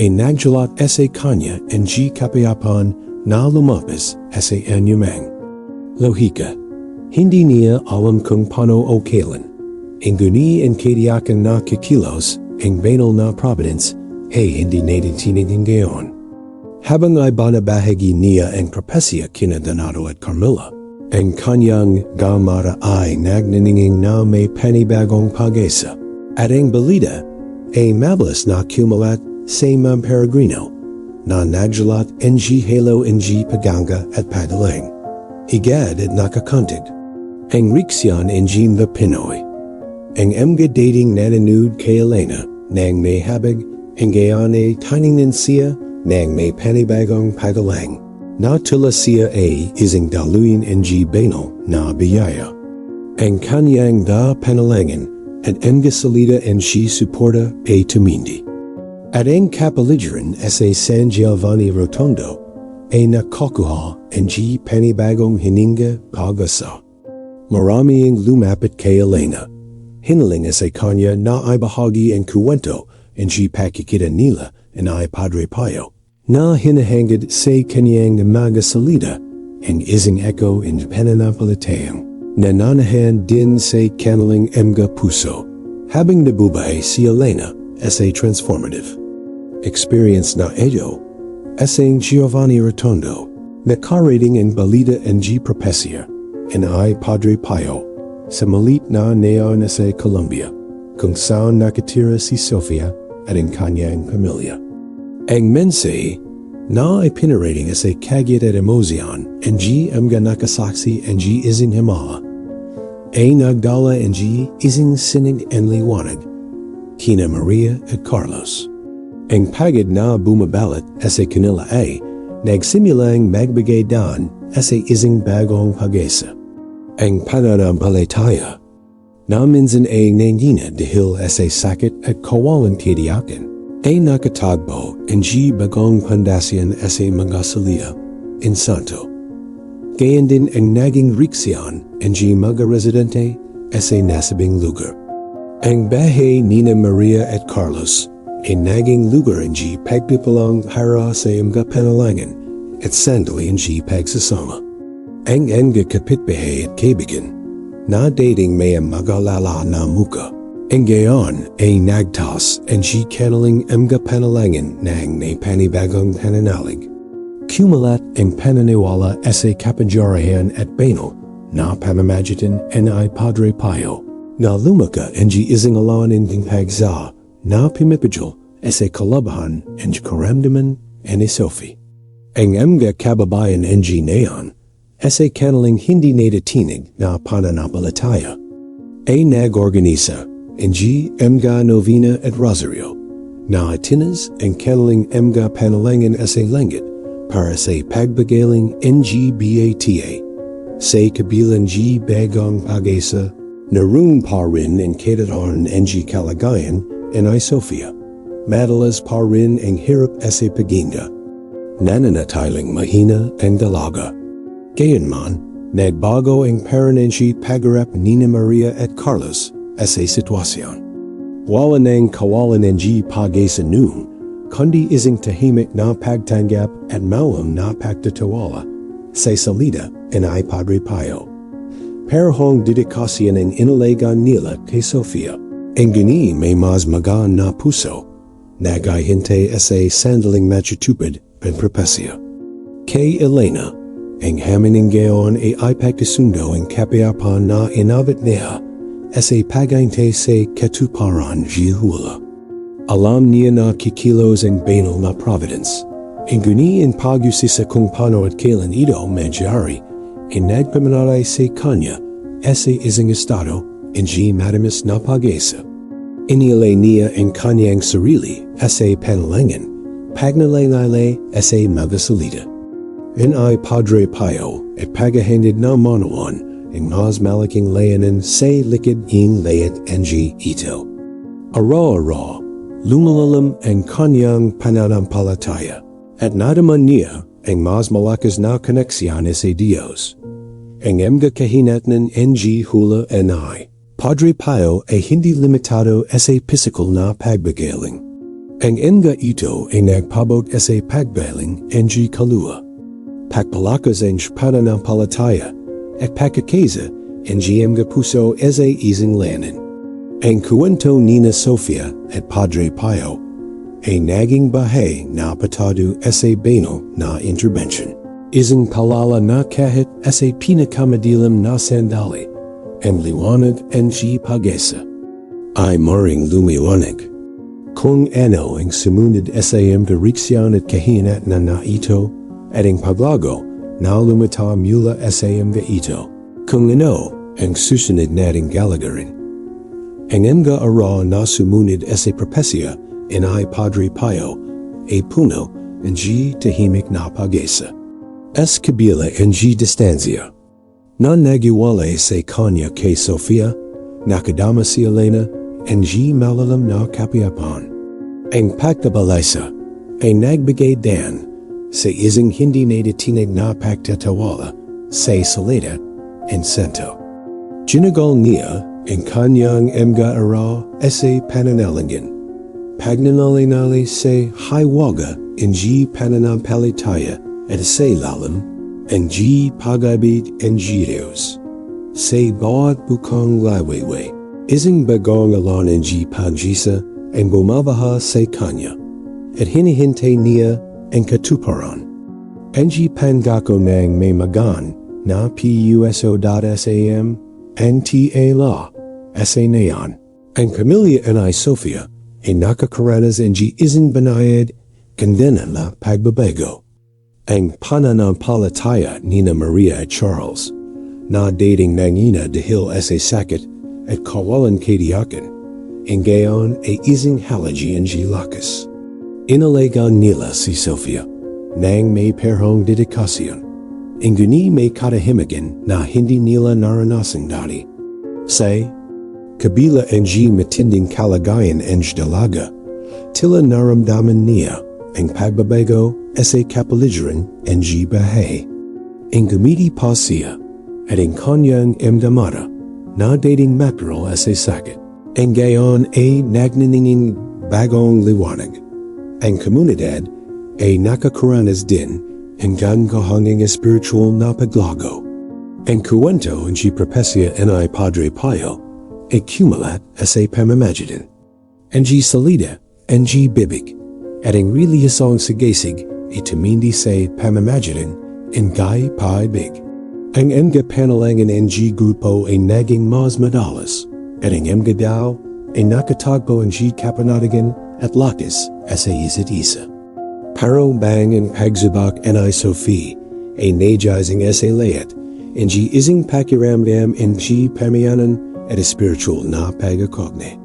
ay nagjulat sa kanya ng kapayapan na lumabas sa anyumang. Lohika, hindi niya alam kung paano o kailan. Ang guni ang katiyakan na kikilos, ang banal na providence, ay hindi natin ngayon. Habang ay banabahagi niya ang propesya kina Donato at Carmilla, ang kanyang gamara ay nagnaninging na may panibagong pag-asa, at ang balita ay mabilis na kumalat sa mga peregrino na nagjulat ng halo ng paganga at padaling. Igad at nakakantig, ang riksyon ng the Pinoy, ang mga dating nanonood kay Elena nang may habag, ang gayon ay tiningnan siya nang may panibagong padaling. Na tula siya ay isang daluin ng banal na biyaya. Ang kanyang da panalangin at ang salida ng suporta ay tumindi. At ang kapaligiran sa San Giovanni Rotondo ay nakukuha ng panibagong hininga pag-asa. Maraming lumapit kay Elena. Hinaling sa kanya na ay bahagi ang kuwento ng pakikita nila ng ay Padre Pio. Na hinahangad sa kanyang mga salida ang isang echo in Pananampalataya na nanahan din sa kanilang mga puso habang nabubuhay si Elena as a transformative experience na ito as ang Giovanni Rotondo nakarating ang balita ng propesya and ay Padre Pio sa malit na neon sa Colombia kung saan nakatira si Sofia at ang kanyang pamilya. Ang mensahe na ay pinarating sa kagyat at emosyon ng mga nakasaksi ng isang Himala ay nagdala ng isang sinig and liwanag kina Maria at Carlos. Ang pagod na bumabalot sa kanila ay nagsimulang magbigay daan sa isang bagong pag-asa. Ang pananampalataya na minsan ay nangyina dahil sa sakit at kawalan katiyakan ay nakatagbo ng bagong pandasyan sa mga salida in Santo. Gayon din ang naging riksyon ng mga residente sa nasabing lugar. Ang bahay ni Maria at Carlos ay naging lugar ng pagpipalang para sa mga panalangin at sandali ng pagsasama. Ang mga kapitbahay at kaibigan na dating may mag-alala na muka. Ang gayon ay nagtas ang kanilang mga panalangin ng may panibagong pananalig. Kumalat ang pananiwala sa kapangyarihan at banal na pamamagitan ng ay Padre Pio na lumaka ang isang alawan ng pagsa na pimipidyo sa kalabahan ang karamdaman ni Sophie. Ang mga kababayan ng neon sa kanilang hindi natatinig na pananampalataya ay nag-organisa ng mga novena at Rosaryo na itinas ang kanilang mga panalangin sa langit para sa pagbagaling ng bata sa kabilang bagong pag-asa na room pa rin ang katataran ng kalagayan ng ay Sofia. Madalas pa rin ang hirap sa paginda. Nananatiling mahina ang dalaga. Gayunman, nagbago ang paranensi pagharap ni Maria at Carlos sa sitwasyon. Wala nang kawalan ng pag-asa noon, kundi isang tahimik na pagtanggap at maulang na pagtatiwala sa salida ng ay Padre Pio. Parehong dedikasyon ang inalagan nila kay Sofia. Ang gani may mas magaan na puso, nagahintay sa sandaling matutupad ang propesya. Kay Elena, ang hamin ng gayon ay pagkasundo ang kapayapan na inabot niya sa pagahintay sa katuparan hula. Alam niya na kikilos ang banal na providence. Ang guni ang pag-usisa kung paano at kailan ito mangyari ay nagpamanalay sa kanya sa isang estado ng madamis na pag-asa. Inilay niya ang kanyang sarili sa panalangin, pagnalaylay sa mga salida. Ang ay Padre Pio at paghahandid na manawan ang mas malaking layanan sa likid ng layat ng ito. Ara-ara, lumalalam ang kanyang pananampalataya at nadaman niya ang mas malakas na koneksyon sa Diyos. ang mga kahinatnan ng hula ni Padre Pio ay hindi limitado sa physical na pagbagaling. Ang mga ito ay nagpabot sa pagbaling ng kaluluwa. Pagpalakas ang pananampalataya at pagkakaisa ng mga puso sa isang lanin. Ang kwento ni na Sofia at Padre Pio ay naging bahay na patado sa banal na intervention. Isang palala na kahit sa pinakamadilim na sandali, ang liwanag ng pag-asa ay maring lumiwanag. Kung ano ang sumunod sa direksyon at kahinatnan na ito at ang paglago na lumitaw mula sa mga ito, kung ano ang susunod nating galagarin. Ang mga araw na sumunod sa propesya ni Padre Pio ay puno ng tahimik na pag-asa. Kabila ng distansya na nagiwalay sa kanya kay Sofia, nakadama si Elena ng malalam na kapayapan. Ang pagkabalisa ay nagbigay dan sa isang hindi natitinag na pagtatawala sa salita and sento. Ginagal niya ang kanyang mga araw sa pananalangin. Pagnanalinali sa hiwaga ng pananampalataya at sa lalim ang pag-ibig ng Diyos. Sa bawat bukang lawayway, isang bagong alam ng pagjisa ang bumabaha sa kanya at hinihintay niya ang katuparan. Ang pangako ng may magan na puso.sam NTA sa nayan. Ang pamilya ni Sofia ay nakakaranas ng isang banayad kandena na pagbabago. Ang pananampalataya ni na Maria at Charles na dating nangina dahil sa sakit at kawalan katiyakan, ang gayon ay isang halaji ng lakas. Inalagaan nila si Sofia nang may perhong dedikasyon. Ang guni may katahimikan na hindi nila naranasang dati. Sa kabila ng matinding kalagayan ng dalaga, tila naramdaman niya ang pagbabago sa kapaligiran ng bahay. Ang gumiti pa siya at ang kanyang emdamata na dating mackerel sa sakit. Ang gayon ay nagnaninging bagong liwanag. Ang komunidad ay nakakaranas din hanggang kahanging spiritual na paglago. Ang kwento ng propesya ni Padre Pio ay kumulat sa pamamagitan. Ang salida, ang bibig, at ang relihiyosong sigasig ay tumindi sa pamamagitan ng pag-ibig. Ang mga panalangin ng grupo ay naging mas madalas, at ang mga daw ay nakatagpo ang kapanatigan at lakas sa isa't isa. Parang bang ang pagsubak ni Sophie ay najazing sa layat ang isang pakiramdam ang pamayanan at spiritual na pagkakogne.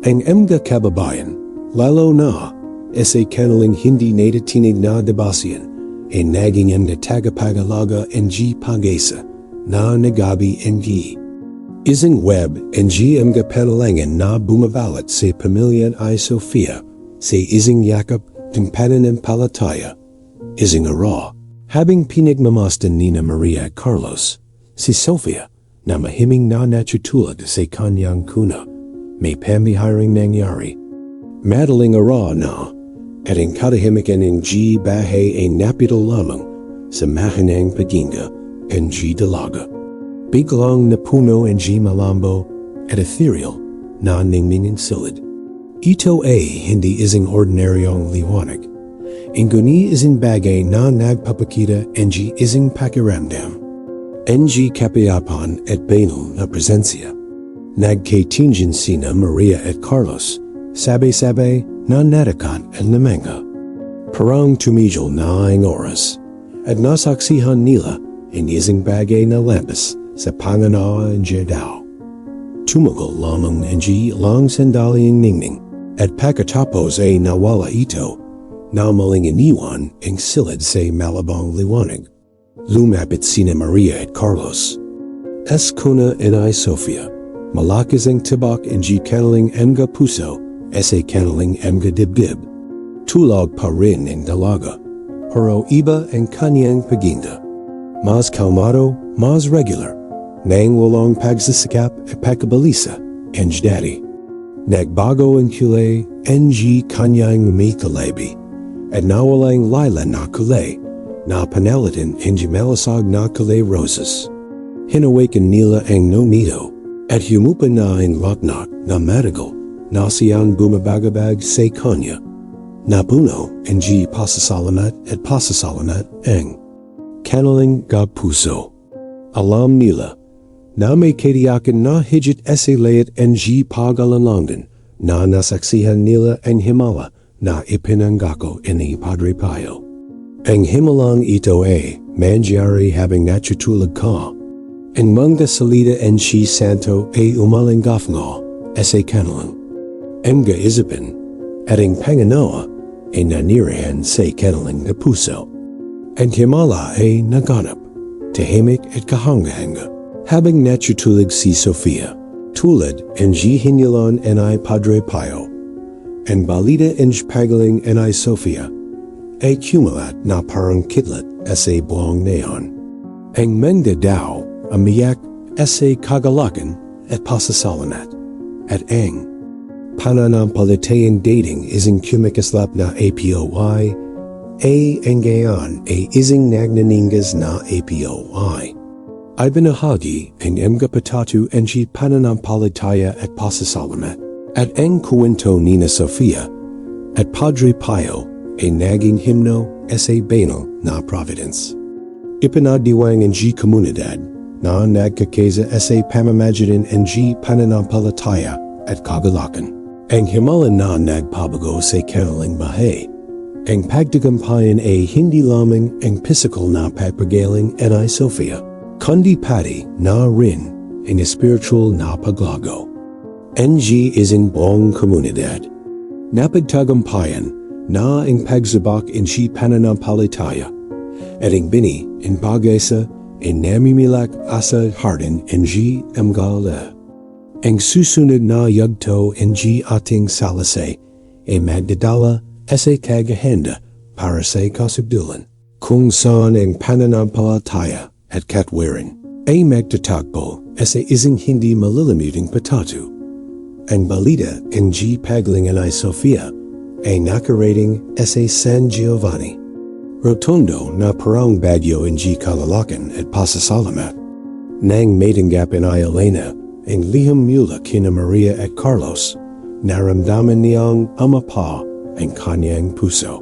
Ang mga kababayan, lalo na sa kanilang hindi natitinig na debasyan, ay naging ang tagapagalaga ang pag-asa na nagabi ang isang web ang mga panalangin na bumabalat sa pamilya ni Sofia sa isang yakap ng pananampalataya. Isang araw, habang pinagmamasdan ni na Maria at Carlos, si Sofia na mahiming na natutulad sa kanyang kuna, may pamiharing nangyari. Madaling araw na, at ang katahimikan ng bahay ay napito lamang sa mahinang paginga ng dalaga. Biglang napuno ang malambo at ethereal na ningning silid. Ito ay hindi isang ordinaryong liwanag. Ang guni isang bagay na nagpapakita ng isang pakiramdam. Ang kapayapan at banal na presensya. Nagkatingin sina Maria at Carlos, sabay-sabay na natakan at namanga. Parang tumigil na ang oras, at nasaksihan nila ang isang bagay na lampas sa panganawa ng daw. Tumugol lamang ang lang sandaling ningning, at pagkatapos ay nawala ito, na maling iniwan ang silid sa malabang liwanag. Lumapit sina Maria at Carlos. Kuna ni Sofia, malakas ang tibak ang kanilang mga puso sa kanilang mga dibdib. Tulog pa rin ang dalaga, pero iba ang kanyang paginda. Mas kalmado mas regular, nang walong pagsasikap epakabalisa, enj daddy. Nagbago ang kulay, ng kanyang mikalabi, at nawalang lila na kulay, na panalitan ng malasag na kulay roses. Hinawakan nila ang nonito, at humupa na ang laknak na matagal, na siyang bumabagabag sa kanya. Napuno ng pasasalamat at pasasalamat ang kanilang puso. Alam nila na may katiyakan na higit layat ng pag-alalahanan na nasaksihan nila ang Himala na ipinanggako ni Padre Pio. Ang Himalang ito ay mangyari habang natutulog ka. Ang mga salita ng Santo ay umalinggaf nga sa kanilang mga isipin at ang Panginoon ay nanirahan sa kanilang puso. Ang Himala ay naganap, tahimik at kahanga-hanga habang natutulog si Sofia, tulad ng hinyalan ni Padre Pio. Ang balita ng pagaling ni Sofia ay kumalat na parang kidlat sa buong neon. Ang mga daw umiyak sa kagalakan at pasasalamat, at ang pananampalatayang dating isang kumikislap na APOI, ang gayon ay isang nagnaningas na APOI. Ay binahagi ang mga patatu ng pananampalataya at pasasalamat, at ang kwento ni na Sofia at Padre Pio ay naging himno sa banal na Providence. Ipinadiwang ang komunidad na nagkakaisa sa pamamagitan ng pananampalataya at kagalakan. Ang Himala na nagpabago sa kanilang bahay. Ang pagtagumpayan ay hindi lamang ang physical na pagpagaling ni Sofia, kundi pati na rin ang spiritual na paglago. NG is in buong komunidad. Napagtagumpayan na ang pagsabak ng pananampalataya at ang bini ang pag-asa ay namimilak asa hardin ng mag-alala. Ang susunod na yugto ng ating salasay ay magdadala sa kagahanda para sa kasubdulan, kung saan ang pananampalataya at katwiran ay magtatakbo sa isang hindi malilimuting patatu. Ang balita ng pagalingan ni Sofia ay nakarating sa San Giovanni. Rotondo na parang bagyo ng kalalakan at pasasalamat. Nang matanggap ni Elena ang liham mula kina Maria at Carlos, naramdaman niyang amapa ang kanyang puso.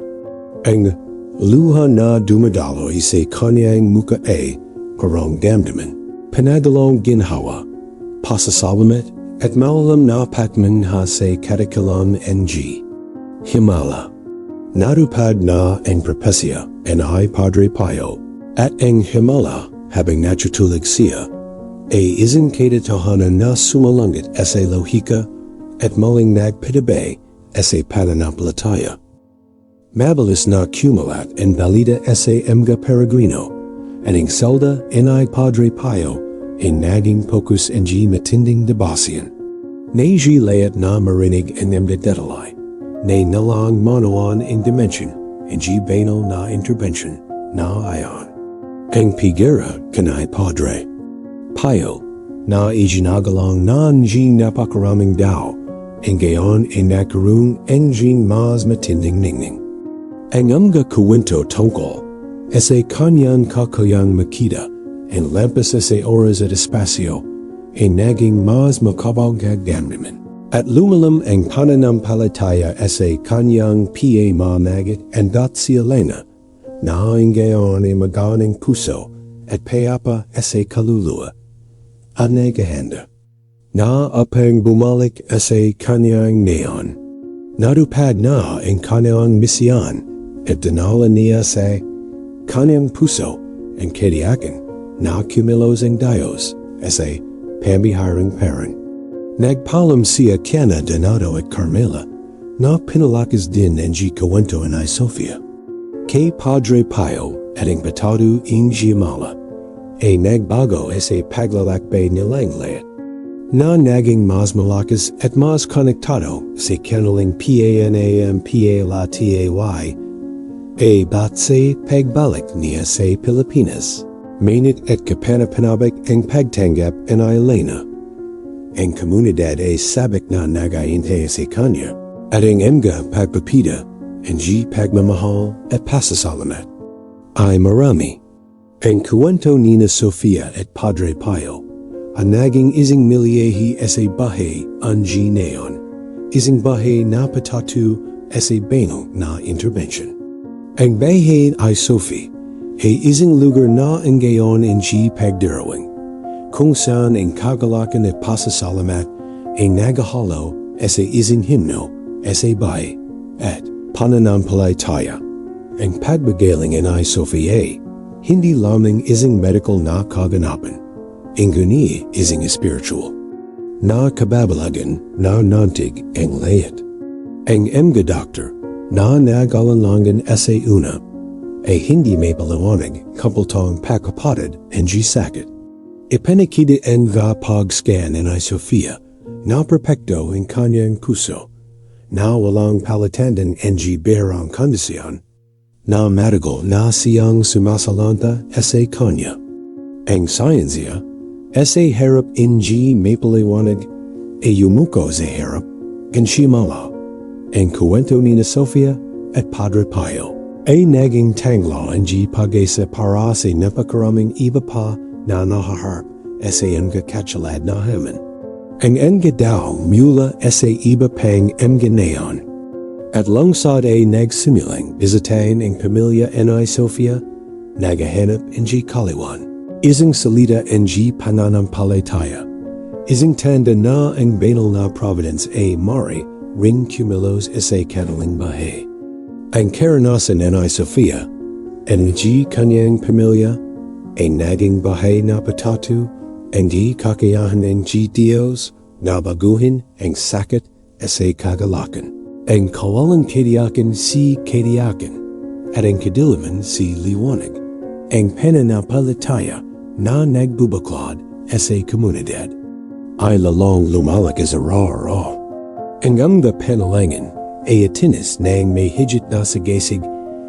Ang luha na dumadaloy sa kanyang muka ay parang damdaman, panadalong ginhawa, pasasalamat at malalam na patmanha sa katikalam ng Himala. Narupad na ang propesya ni Padre Pio at ang Himala habang natutulog siya ay isang katatohanan na sumalangit sa lohika at maling nagpatabay sa pananampalataya. Mabilis na kumalat ang balita sa mga peregrino at ang salda ni Padre Pio ay naging pokus ng matinding debasyan. Layat na marinig ang mga detalay na nalang manawan in dimension ng banal na intervention na ayon. Ang pigera kanay Padre Pio na iginagalang na napakaraming daw ang gayon ay nakaroon ang mas matinding ningning. Ang mga kwento tungkol sa kanyang kakayang makita ang lampas sa oras at espasyo ay naging mas makabagag damdamin. At lumalam ang pananampalataya sa kanyang managat ang si Elena na ang gayon ay maganang puso at payapa sa kaluluwa at nagahanda. Na apang bumalik sa kanyang neon. Narupad na ang kanyang misyon at dinala niya sa kanyang puso ang katiyakan na kumilos ang Diyos sa pambiharang parent. Nagpalam siya kana Donato at Carmela na pinalakas din ng kwento ni Sofia. Kay Padre Pio at ang patado ng Himala ay nagbago sa paglalakbay nilang lahat na naging mas malakas at mas konektado sa kanilang PANAMPALATAY ay bat sa pagbalik niya sa Pilipinas. Mainit at kapanapanabik ang pagtanggap and Elena. Ang komunidad ay sabik na nagaintay sa kanya. At ang emga pagpapida and G pagmamahal at pasasalamat. Ay marami. Ang kuwento ni na Sofia at Padre Pio, ang naging isang milyehi sa bahay ang G neon, isang bahay na patatu sa banal na intervention. Ang bahay ay Sophie, ay isang lugar na ang gayon ang G pagdirawing, kung saan ang kagalakan at pasasalamat ay nagahalo sa isang himno sa bahay at Pananampalataya. Ang pagbagaling ay Sophia, hindi lamang isang medical na kaganapan, inguni isang spiritual. Na kababalagan na nantig ang layat. Ang mga doctor na nag-alanlangan sa una ay hindi may paliwanag kumpultong pakapatid ang sakit. Ipanakita ang pag-scan ay Sofia na perpekto ang kanyang puso, na walang palitandan ang berang kondisyon, na matagal na siyang sumasalanta sa kanya. Ang siyensya sa harap ng may paliwanag ay yumuko sa harap ng Himala. Ang kuwento ni na Sofia at Padre Pio ay naging tanglo ang pag-asa para sa napakaraming iba pa na nahaharap sa mga katsalad na haman. Ang mga daw mula sa iba pang mga neon. At lungsod ay nagsimulang bisitahin ang pamilya ni Sofia, nagahanap ng kaliwan. Isang salita ng pananampalataya. Isang tanda na ang banal na providence ay mari ring kumilos sa kanilang bahay. Ang karanasan ni Sofia ang kanyang pamilya ay naging bahay na patatu ang kakayahan ng Diyos na baguhin ang sakit sa kagalakan. Ang kawalang kadiyakan si kadiyakan, at ang kadiliman si liwanag. Ang pananampalataya na nagbubuklod sa komunidad ay lalong lumalak sa raw. Ang mga Panalangin ay itinis ng may higit na sagasig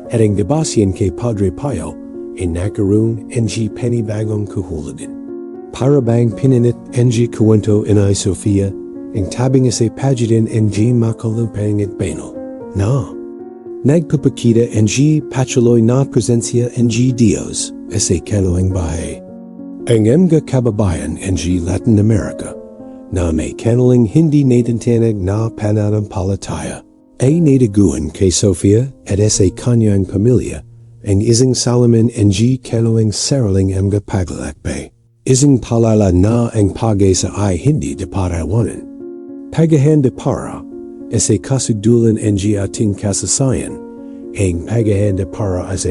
at ang gabasyan kay Padre Pio ay nakaroon ng panibagong kahulugan. Para bang pininit ang kuwento ni Sofia ang tabing sa pagitan ng makalupang at banal. Na, nagpapakita ang patuloy na presensya ng Diyos sa kanilang bahay. Ang mga kababayan ng Latin America na may kanilang hindi natintinag na pananampalataya ay nataguan kay Sofia at sa kanyang pamilya ang isang salamin ng kanilang sariling mga paglalakbay. Isang palala na ang pag-asa ay hindi daparawanan. Paghahanda para sa kasudulan ng ating kasasayan, ang paghahanda para sa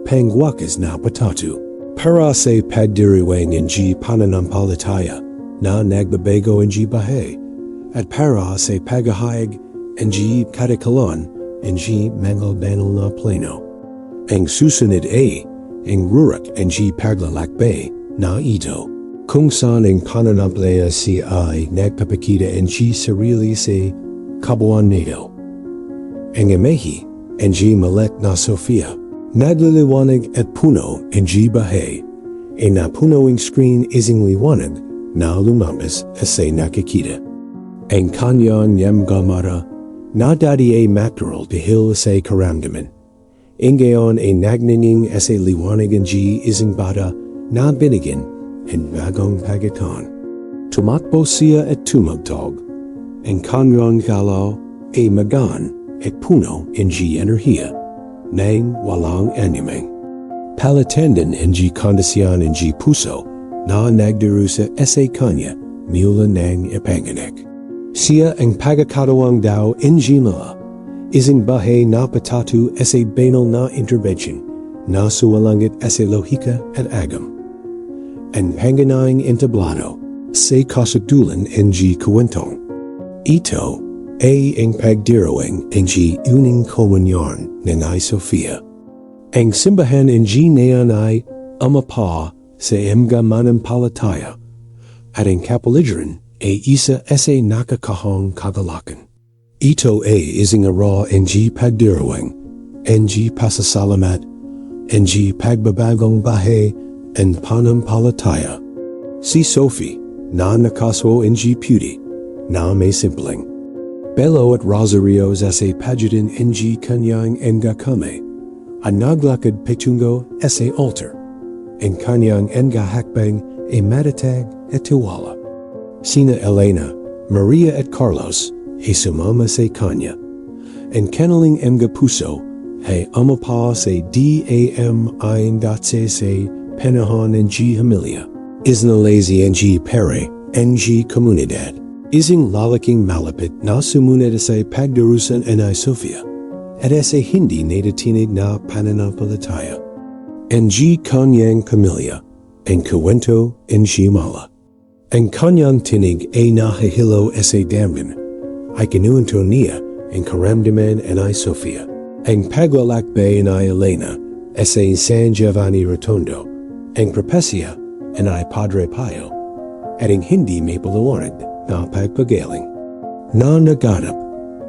pangwakas na patatu, para sa pagdiriwang ng pananampalataya na nagbabago ng bahay, at para sa paghahayag ng katikalan ng mga banal na plano. Ang susunod ay ang rurak ng paglalakbay na ito. Kung saan ang pananampalataya ay nagpapakita ng sarili sa kabuuan nito. Ang imahe ng malet na Sofia, nagliliwanag at puno ng bahay, ay napuno ang screen isang liwanag na lumabas sa nakikita. Ang kanyang yamgamara na dati ay natural dahil sa karamdaman. Ang gayon ay nagnaning sa liwanag ng isang bata na binigyan and bagong pagitan. Tumakbo siya at tumagtog. Ang kanyang galaw ay magaan at puno ng enerhiya nang walang anumang palitandan ng kondisyon ng puso na nagdarusa sa kanya mula ng ipanganak. Siya ang pagkakatawang daw ng Himala, isang bahay na patatu sa banal na intervention na suwalangit sa lohika at agam. Ang panganayang entablado sa kasagdulan ng kuwentong. Ito ay ang pagdirawang ng uning komunyon ng Sofia. Ang simbahan ng neon ay amapa sa mga mananampalataya at ang kapaligiran ay isa sa nakakahong kagalakan. Ito ay isang araw ng pagdirawang, ng pasasalamat, ng pagbabagong bahay and Pananampalataya. Si Sophie, na nakaso ng puti, na may simpling. Belo at Rosarios sa pajutin ng kanyang enga kame, ang naglakad petungo sa altar, ang kanyang enga hakbang ay matatag at tiwala. Sina Elena, Maria at Carlos ay sumama sa kanya, ang kanilang enga puso ay umapa sa dam sa panahon ng Himala. Isnalazi ng pere ng komunidad. Ising lalaking malapit na sumunod sa pagdarusan ng Sofia at sa hindi natatinig na pananampalataya. Ng kanyang pamilya ang kwento ng Himala. Ang kanyang tinig ay nahihilo sa damdamin ay kinuwento niya ang karamdaman ng Sofia. Ang paglalakbay ng Elena sa San Giovanni Rotondo, ang propesya ng Padre Pio, at ang hindi may paliwanag na pagpagaling na naganap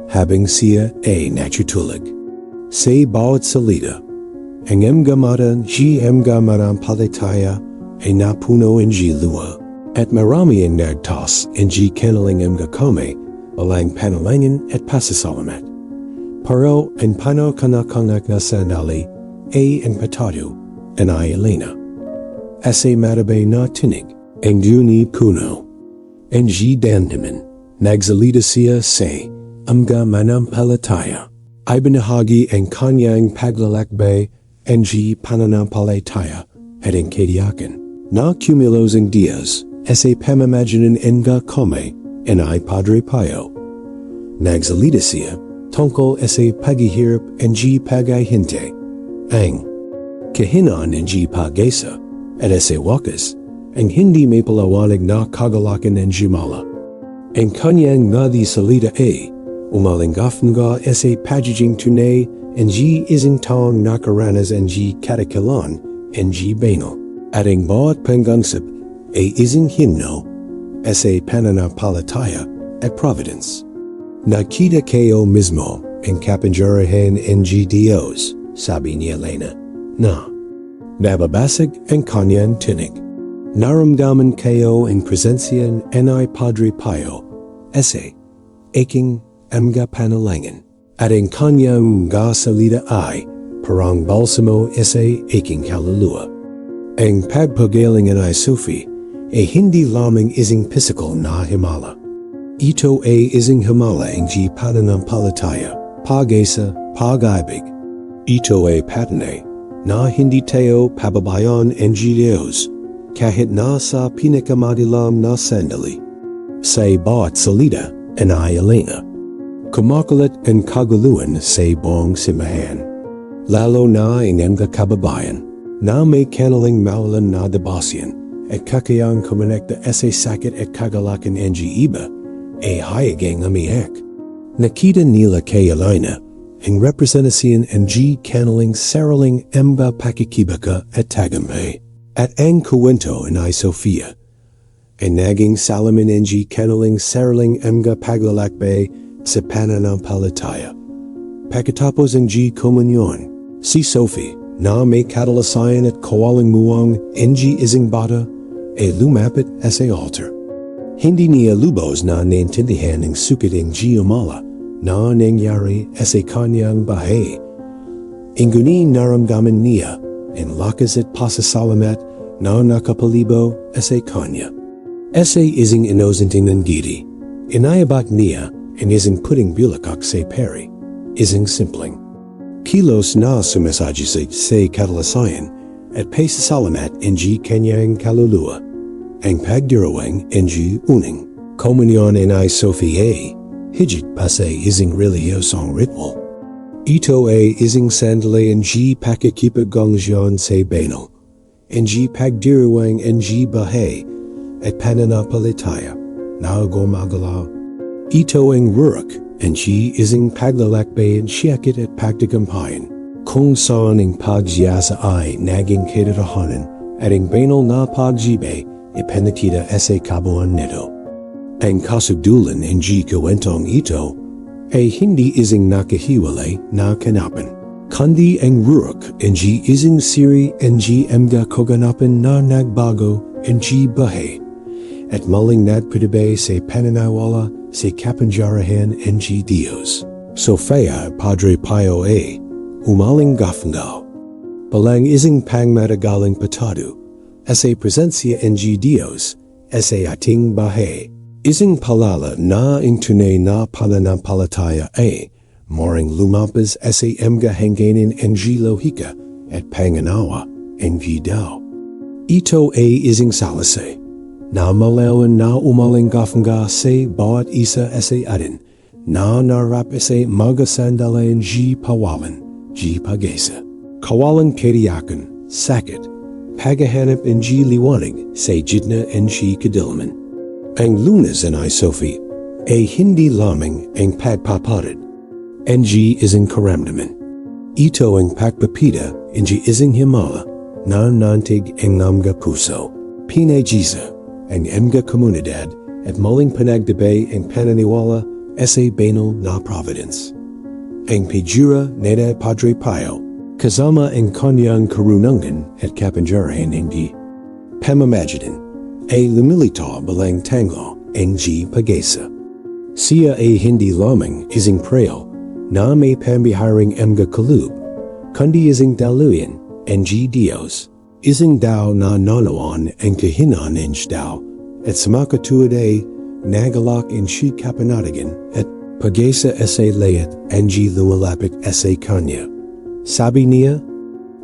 habang siya ay natutulog. Sa bawat salida, ang emgamatan Pananampalataya ay napuno ng luha, at marami ang nagtas ng kanilang emgakome walang panalangin at pasasalamat. Pero ang panokanakannak na sandali ay ang patado ng Elena. Asa matabay na tinig ang duni kuno. Ang dandaman, nagsalita siya sa Mananampalataya. Ay binahagi ang kanyang paglalakbay ang pananampalataya at ang kadiyakan. Na cumulosing dias, sa pamamagitan ng kome ang Padre Pio. Nagsalita siya tungkol sa paghihirap ang paghihinte, ang kahinaan ng paggesa, at sa wakas, ang hindi may paliwanag na kagalakan ng Himala. Ang kanyang ngadi salita ay umalinggafan nga sa pagiging tunay ang isang taong nakaranas ang katakilan ang banal. At ang bawat panggangsip ay isang himno sa pananampalataya at providence. Nakita kayo mismo ang kapangyarihan ng Diyos, sabi ni Elena, na nababasag ang kanyang tinig. Naramdaman kayo ang presensya ng Padre Pio sa aking mga panalangin, at ang kanyang salita ay parang balsamo sa aking kaluluwa. Ang pagpagaling ng Sophie ay hindi lamang isang physical na himala. Ito ay isang himala ng pananampalataya, pag-asa, pag-ibig. Ito ay patunay na hindi tayo pababayan ng Diyos kahit na sa pinakamadilim na sandali. Sa bawat salita ng Elena, kumakalat ang kaguluhan sa buong simbahan, lalo na ang mga kababayan na may kanilang mawalan na debasyan at kakayang kumonekta sa sakit at kagalakan ng iba ay hayagang umiyak. Nakita nila kay Elena ang representasyon ng kanilang sariling mga pakikibaka at tagumpay, at ang kwento ng Sofia ay naging salamin ng kanilang sariling mga paglalakbay sa pananampalataya. Pagkatapos ng komunyon, si Sophie na may kadalasayan at kawalang muwang ng isang bata ay lumapit sa altar. Hindi niya lubos na naintindihan ng sukat ng Himala na nangyari sa kanyang bahay. Inguni naramdaman niya ang lakas at pasasalamat na nakapalibo sa kanya. Sa isang inosenting ng gidi, inayabak niya ang isang puting bulakak sa peri, isang simpleng kilos na sumasajisig sa kadalasayan at pasasalamat ng kanyang kaluluwa. Ang pagdirawang ng uning komunyon ng Sophie higit pa sa isang relihiyosong ritual. Ito ay isang sandali ng pakikipagkoneksyon sa banal, ng pagdirawang ng buhay at pananampalataya na gumagalaw. Ito ang rurak ng isang paglalakbay ng siyakit at pagtagampayan, kung saan ang pagsiyasa ay naging katotohanan at ang banal na pagsibay ipinakita sa kabuuan nito. Ang kasugdulan ng kwentong ito ay hindi isang nakahiwalay na kanapan, Kundi ang Rurik ng ising siri ng mga kaganapan na nagbago ng Buhay. At muling nagpatibay sa pananampalataya sa kapangyarihan ng Diyos. Sofia Padre Pio a umaling gafangao. Balang ising pangmatagaling patado, sa presensya ng Diyos, sa ating bahay. Ising palala na ang tunay na pananampalataya ay maring lumampas sa mga hangganan ng lohika at panganawa ng daw. Ito ay ising salasay, na malawan na umaling gafanga sa bawat isa sa atin, na narap sa mga sandalayan pawalan, pagesa. Kawalang katiyakan, sakit, paghahanap ng liwanag sa gitna ng kadilaman. Ang Lunas ay Sophie, ay hindi lamang ang pagpapatid. Ng isang karamdaman. Ito ang pagpapita ng isang Himala na nantig ang mga puso. Pinay-Giza ang mga komunidad at muling panagdabay ang pananiwala sa banal na providence. Ang pijura neda Padre Pio, kasama ang kanyang karunungan at kapangyarihan hindi pamamagitan, ay lumilitaw balang tanglo ang pagesa. Siya ay hindi lamang isang prayo na may pambiharing mga kalub, kundi isang daluyan ng Diyos, isang daw na nanawan ang kahinan ng daw, at sumakatuwad ay nagalak ang kapanatagan at pagesa sa layat ang lumalapit sa kanya. Sabi niya,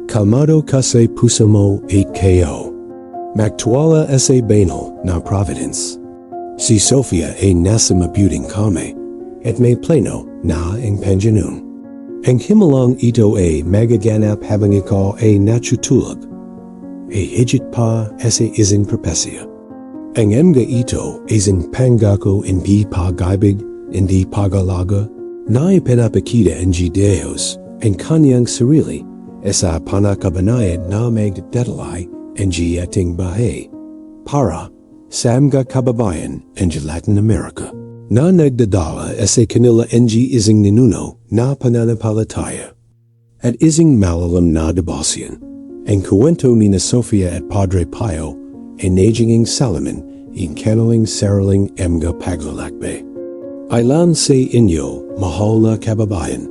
kalmado ka sa puso mo at kayo. Magtuwala sa banal na providence. Si Sofia ay nasa mabuting kami at may plano na ang panjanun. Ang himalang ito ay magaganap habang ikaw ay natutulog, ay higit pa sa isang propesya. Ang mga ito ay isang pangako hindi pag-ibig, hindi pag-alaga, na ipinapakita ng Diyos ang kanyang sarili sa panakabanayad na magdadalay ang ating bahay para sa mga kababayan ng Latin America na nagdadala sa kanila ng isang ninuno na pananampalataya at isang malalam na debosyon. Ang kwento ni Sofia at Padre Pio ay naging salamin in kanilang sariling mga paglalakbay. Alam sa inyo, mahal na kababayan,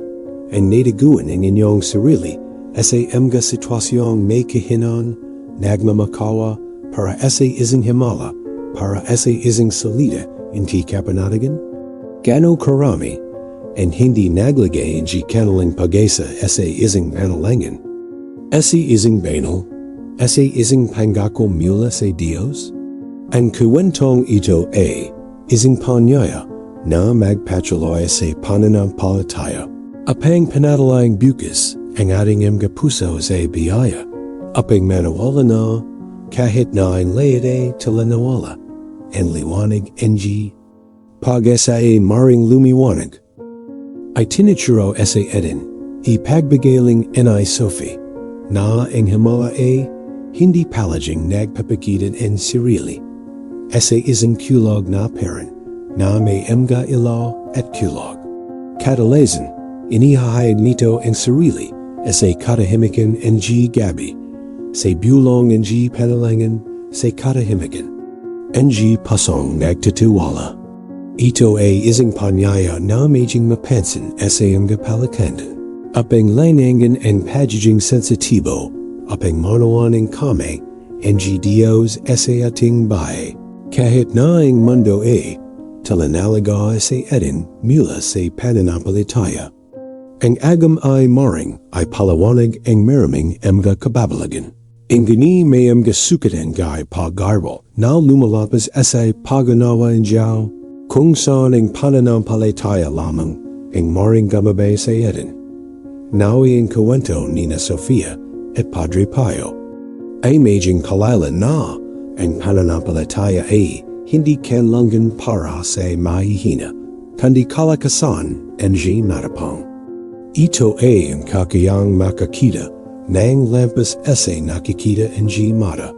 ang natiguan ng inyong sarili sa mga sitwasyong may kahinan, nagmamakawa para sa isang himala, para sa isang salida hindi kapanatagan? Gano karami ang hindi naglagay ng kanilang pag-asa sa isang panalangin, sa isang banal, sa isang pangako mula sa Diyos? Ang kwentong ito ay isang panyaya na magpatuloy sa pananampalataya. Apang panatalayang bukas ang ating mga puso sa biyaya, apang manawala na kahit na ang layad ay talanawala, ang liwanag ng pag-asa ay maring lumiwanag. Ay tinituro sa edin, ipagbagaling ni Sophie, na ang Himala ay hindi palaging nagpapakitan ng sarili, sa isang kulog na parent, na may mga ilaw at kulog. Kadalasan, inihahayag nito ang sarili sa katahimikan ng gabi, sa bulong ng panalangin sa katahimikan. Ng pasong nagtitiwala. Ito ay isang panyaya na medjing mapansin sa mga palakandan. Apang lainangan ang pagiging sensitibo, apang manawan ng kami, ng Diyos sa ating bahay. Kahit na ang mundo ay talanalaga sa atin mula sa pananampalataya. Ang agam ay maring ay paliwanag ang maraming mga kababalagan. Ang gani may mga sukatan gay pag-arbol na lumalapas sa paganawa ng Diyaw, kung saan ang pananampalataya lamang ang maring gamabay sa atin. Nawi ang kwento ni Sofia at Padre Pio ay medjing kalala na ang pananampalataya ay hindi kailangan para sa mahihina, kundi kalakasan ng matapang. Ito ay ang kakayang makakita ng lampas sa nakikita ng mata,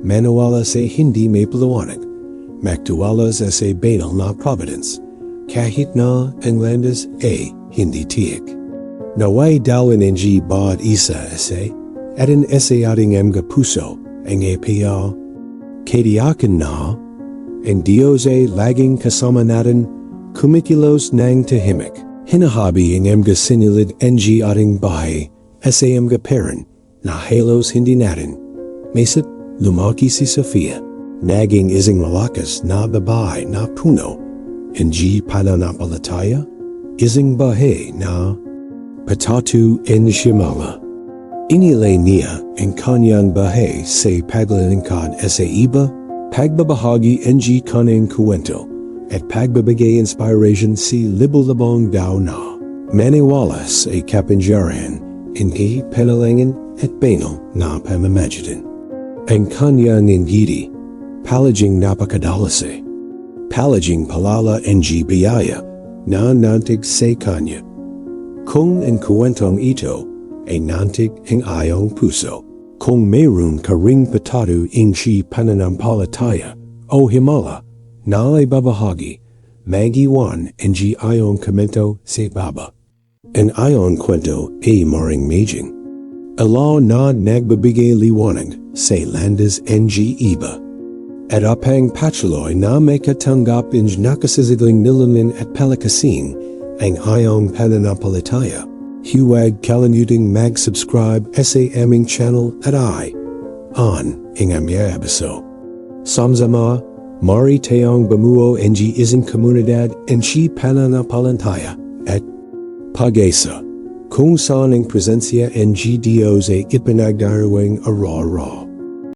manawala sa hindi may paliwanag, magtuwala sa banal na providence, kahit na ang landas ay hindi tiyak. Naway dalin ng bod isa ese, at an ating mga puso, ang APR, kadiakan na, and Dios laging kasama natin, kumikilos nang tahimik. Hinahabi ang mga sinilid ng ating bahay, ese mga parent, na halos hindi natin. Mesip, lumaki si Sofia, naging isang malakas na babae na puno, ng Pananampalataya, isang bahay na patatu en Himala. Inilay niya ang kanyang bahay sa paglilingkod sa iba, pagbabahagi ng kanyang kwento, at pagbabigay inspiration si libu-libong daw na maniwala sa kapangyarihan hindi panalangin at banal na pamamagitan. Ang kanyang ngiti, palaging napakadalase, palaging palala ng biyaya na nantig sa kanya. Kung ang kwentong ito ay nantig ang iyong puso, kung mayroon ka ring patatu ng pananampalataya o himala, na ay babahagi, mag-iwan ang iyong komento sa baba. Ang iyong kwento ay maring maging. Alaw na nagbibigay liwanag sa landas ng iba. At upang patuloy na may katanggap ng nakasizigling nilamin at palakasin ang iyong pananampalataya. Huwag kalimuting mag-subscribe sa aming channel at ang aming episode. Samsama, mari tayong bumuo ng isang komunidad ng pananampalataya at pag-asa kung saan ang presensya ng Diyos ay ipinagdarowang araw-araw.